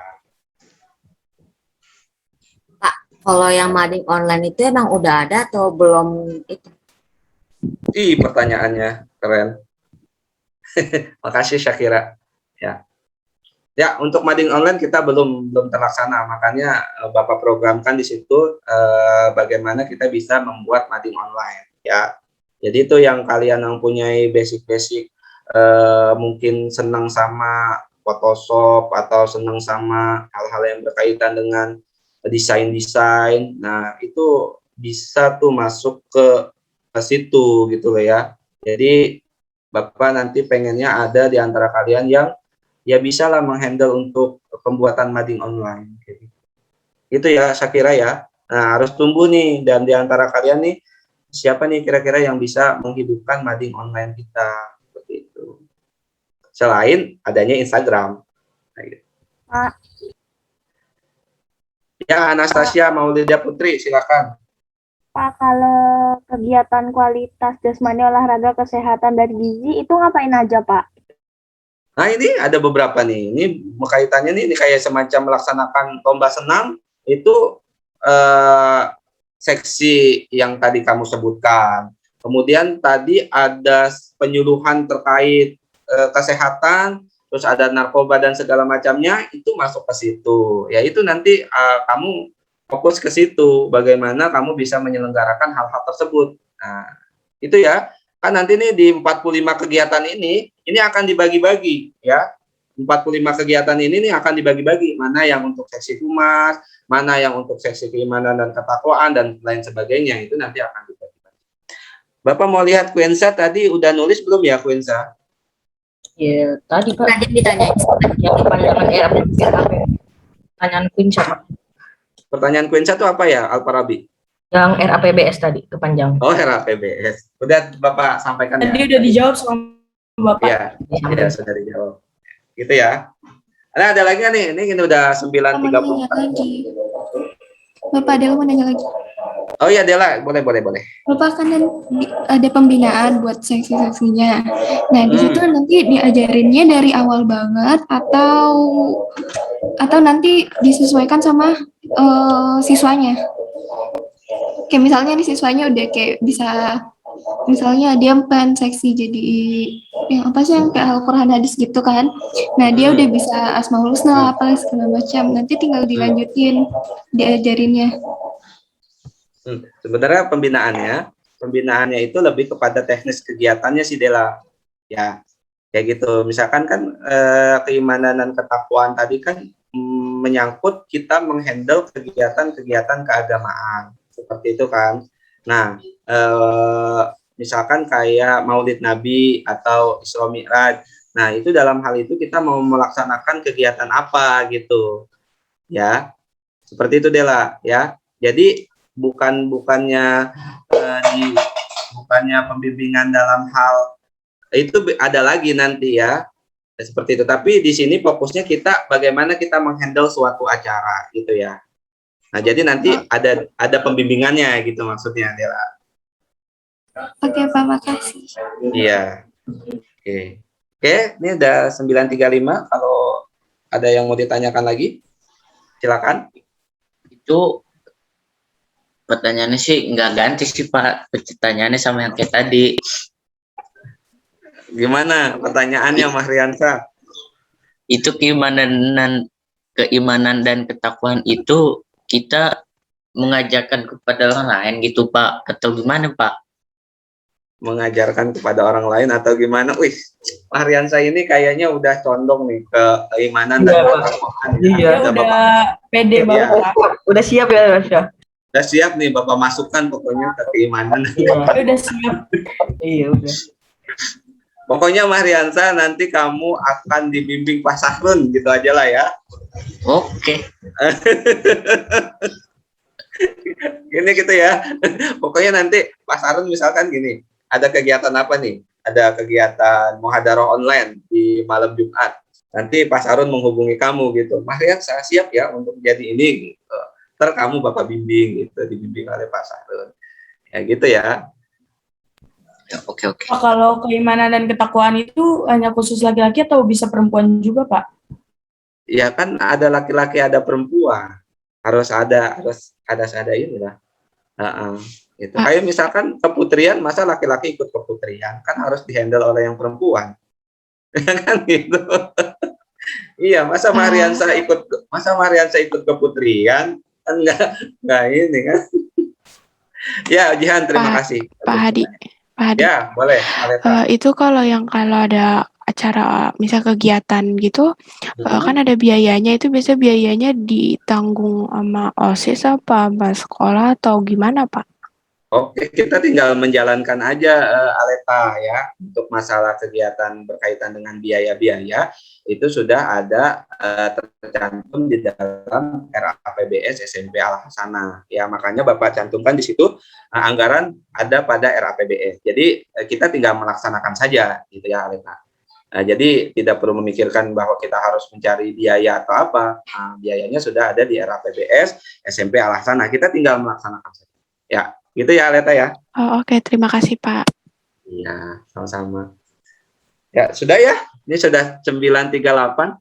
Pak, kalau yang mading online itu emang udah ada atau belum itu? Pertanyaannya keren. Makasih Syakira. Ya. Ya, untuk mading online kita belum terlaksana, makanya Bapak programkan di situ bagaimana kita bisa membuat mading online ya. Jadi itu yang kalian yang punya basic-basic mungkin senang sama Photoshop atau senang sama hal-hal yang berkaitan dengan desain-desain. Nah, itu bisa tuh masuk ke situ gitu loh ya. Jadi Bapak nanti pengennya ada di antara kalian yang ya bisa lah menghandle untuk pembuatan mading online. Itu ya Syakira ya. Nah, harus tumbuh nih, dan di antara kalian nih siapa nih kira-kira yang bisa menghidupkan mading online kita, seperti itu. Selain adanya Instagram. Pak. Ya, Anastasia Maulida Putri, silakan. Pak, kalau kegiatan kualitas jasmani, olahraga, kesehatan, dan gizi itu ngapain aja, Pak? Nah, ini ada beberapa nih. Ini kaitannya nih, ini kayak semacam melaksanakan lomba senam, itu seksi yang tadi kamu sebutkan. Kemudian tadi ada penyuluhan terkait kesehatan, terus ada narkoba dan segala macamnya, itu masuk ke situ. Ya itu nanti kamu fokus ke situ, bagaimana kamu bisa menyelenggarakan hal-hal tersebut. Nah, itu ya. Kan nanti nih di 45 kegiatan ini akan dibagi-bagi ya. 45 kegiatan ini nih akan dibagi-bagi, mana yang untuk seksi humas, mana yang untuk seksi keimanan dan ketakwaan dan lain sebagainya, itu nanti akan dibagi-bagi. Bapak mau lihat Kuensa tadi udah nulis belum ya Kuensa? Ya, tadi Pak. Tadi ditanya. Yang kepanjangan RAP. Pertanyaan Quinsa, Pak. Pertanyaan Quinsa itu apa ya, Al-Farabi? Yang RAPBS tadi, kepanjang. Oh, RAPBS. Udah Bapak sampaikan ya? Tadi udah dijawab sama Bapak. Iya, ya, sudah dijawab. Gitu ya. Nah, ada lagi nggak nih? Ini udah 9.30. Lagi. Bapak Adela mau nanya lagi. Oh iya, Dela, boleh. Bapak kan ada pembinaan buat seksi-seksinya. Nah, di situ nanti diajarinnya dari awal banget atau nanti disesuaikan sama siswanya. Kayak misalnya nih siswanya udah kayak bisa, misalnya dia pengen seksi jadi yang apa sih yang kayak Al-Quran hadis gitu kan. Nah, dia udah bisa Asmaul Husna apa segala macam. Nanti tinggal dilanjutin diajarinnya. Sebenarnya pembinaannya itu lebih kepada teknis kegiatannya sih, Dela. Ya, kayak gitu. Misalkan kan keimanan dan ketakwaan tadi kan menyangkut kita menghandle kegiatan-kegiatan keagamaan. Seperti itu kan. Nah, misalkan kayak Maulid Nabi atau Isra Mi'raj. Nah, itu dalam hal itu kita mau melaksanakan kegiatan apa gitu. Ya. Seperti itu, Dela, ya. Jadi bukannya pembimbingan dalam hal itu ada lagi nanti ya, seperti itu. Tapi di sini fokusnya kita bagaimana kita menghandle suatu acara gitu ya. Nah, jadi nanti ada pembimbingannya gitu maksudnya, Dela. Oke, Pak, makasih. Iya. Oke, ini udah 9.35. Kalau ada yang mau ditanyakan lagi, silakan. Itu pertanyaannya sih nggak ganti sih Pak, pertanyaannya sama yang kayak tadi. Gimana pertanyaannya, Mahriansa? Itu keimanan dan ketakwaan itu kita mengajarkan kepada orang lain gitu Pak, atau gimana Pak? Mengajarkan kepada orang lain atau gimana? Wih, Mahriansa ini kayaknya udah condong nih ke keimanan dan ketakwaan. Iya, udah pede banget Pak. Udah siap ya, Rasya? Udah siap nih Bapak masukkan pokoknya ke keimanan. Udah siap. Iya, udah. Pokoknya Mahriansa nanti kamu akan dibimbing Pak Sahrun gitu aja lah ya. Oke. Gini gitu ya. Pokoknya nanti Pak Sahrun misalkan gini, ada kegiatan apa nih? Ada kegiatan muhadharah online di malam Jumat. Nanti Pak Sahrun menghubungi kamu gitu. Mahriansa siap ya untuk jadi ini gitu. Ntar kamu Bapak bimbing gitu, dibimbing oleh Pak Sahrun. Ya gitu ya. Oke. Pak, kalau keimanan dan ketakwaan itu hanya khusus laki-laki atau bisa perempuan juga, Pak? Ya kan ada laki-laki, ada perempuan. Harus ada inilah. Gitu. Kayak misalkan keputrian, masa laki-laki ikut keputrian? Kan harus dihandle oleh yang perempuan. Kan gitu. Iya, masa Mahriansa ikut keputrian? Enggak ini kan. Ya, Jihan, terima kasih. Pak Hadi. Ya, boleh. Itu kalau ada acara misal kegiatan gitu, kan ada biayanya, itu biasa biayanya ditanggung sama OSIS apa sama sekolah atau gimana Pak? Oke, kita tinggal menjalankan aja Aleta ya. Untuk masalah kegiatan berkaitan dengan biaya-biaya itu sudah ada tercantum di dalam RAPBS SMP Al Hasanah. Ya, makanya Bapak cantumkan di situ anggaran ada pada RAPBS. Jadi kita tinggal melaksanakan saja gitu ya Aleta. Jadi tidak perlu memikirkan bahwa kita harus mencari biaya atau apa. Biayanya sudah ada di RAPBS SMP Al Hasanah. Kita tinggal melaksanakan saja. Ya. Gitu ya Aleta ya. Oke, terima kasih Pak. Iya, sama-sama. Ya, sudah ya. Ini sudah 9.38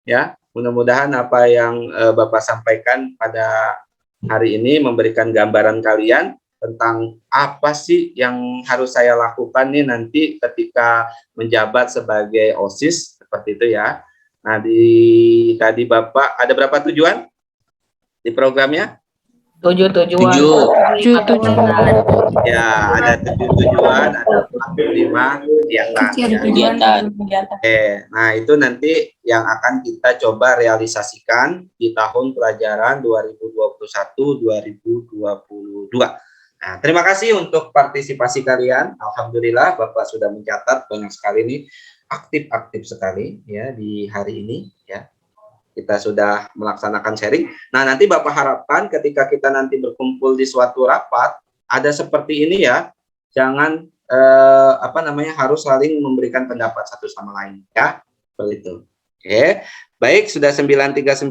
ya. Mudah-mudahan apa yang Bapak sampaikan pada hari ini memberikan gambaran kalian tentang apa sih yang harus saya lakukan nih nanti ketika menjabat sebagai OSIS, seperti itu ya. Nah, tadi Bapak ada berapa tujuan di programnya? 7 tujuan. Ya, ada 7 tujuan, ada 45 kegiatan. Nah itu nanti yang akan kita coba realisasikan di tahun pelajaran 2021-2022. Nah, terima kasih untuk partisipasi kalian. Alhamdulillah Bapak sudah mencatat banyak sekali nih, aktif-aktif sekali ya di hari ini ya. Kita sudah melaksanakan sharing. Nah, nanti Bapak harapkan ketika kita nanti berkumpul di suatu rapat ada seperti ini ya. Jangan harus saling memberikan pendapat satu sama lain ya. Seperti itu. Oke. Baik, sudah 9.39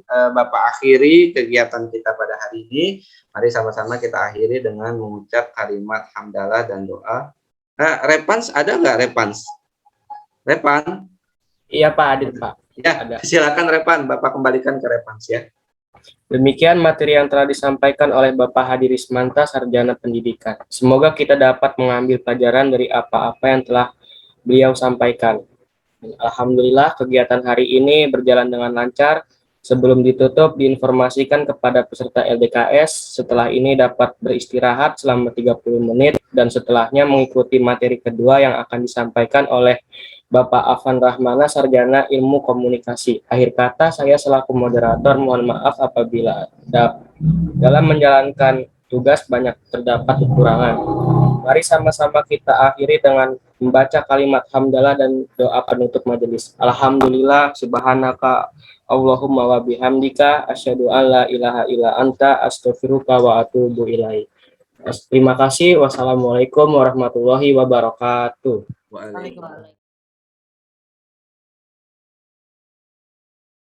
Bapak akhiri kegiatan kita pada hari ini. Mari sama-sama kita akhiri dengan mengucap kalimat hamdalah dan doa. Nah, Repans ada nggak Repans? Repan? Iya Pak, Adit Pak. Ya, Ada. silakan Repan, Bapak kembalikan ke Repans ya. Demikian materi yang telah disampaikan oleh Bapak Hadi Rismanta, Sarjana Pendidikan. Semoga kita dapat mengambil pelajaran dari apa-apa yang telah beliau sampaikan. Alhamdulillah kegiatan hari ini berjalan dengan lancar. Sebelum ditutup, diinformasikan kepada peserta LDKS setelah ini dapat beristirahat selama 30 menit dan setelahnya mengikuti materi kedua yang akan disampaikan oleh Bapak Afan Rahmana, Sarjana Ilmu Komunikasi. Akhir kata, saya selaku moderator mohon maaf apabila dalam menjalankan tugas banyak terdapat kekurangan. Mari sama-sama kita akhiri dengan membaca kalimat hamdalah dan doa penutup majelis. Alhamdulillah, subhanaka Allahumma wa bihamdika asyhadu an la ilaha illa anta astaghfiruka wa atubu ilaik. Terima kasih. Wassalamualaikum warahmatullahi wabarakatuh. Waalaikumsalam.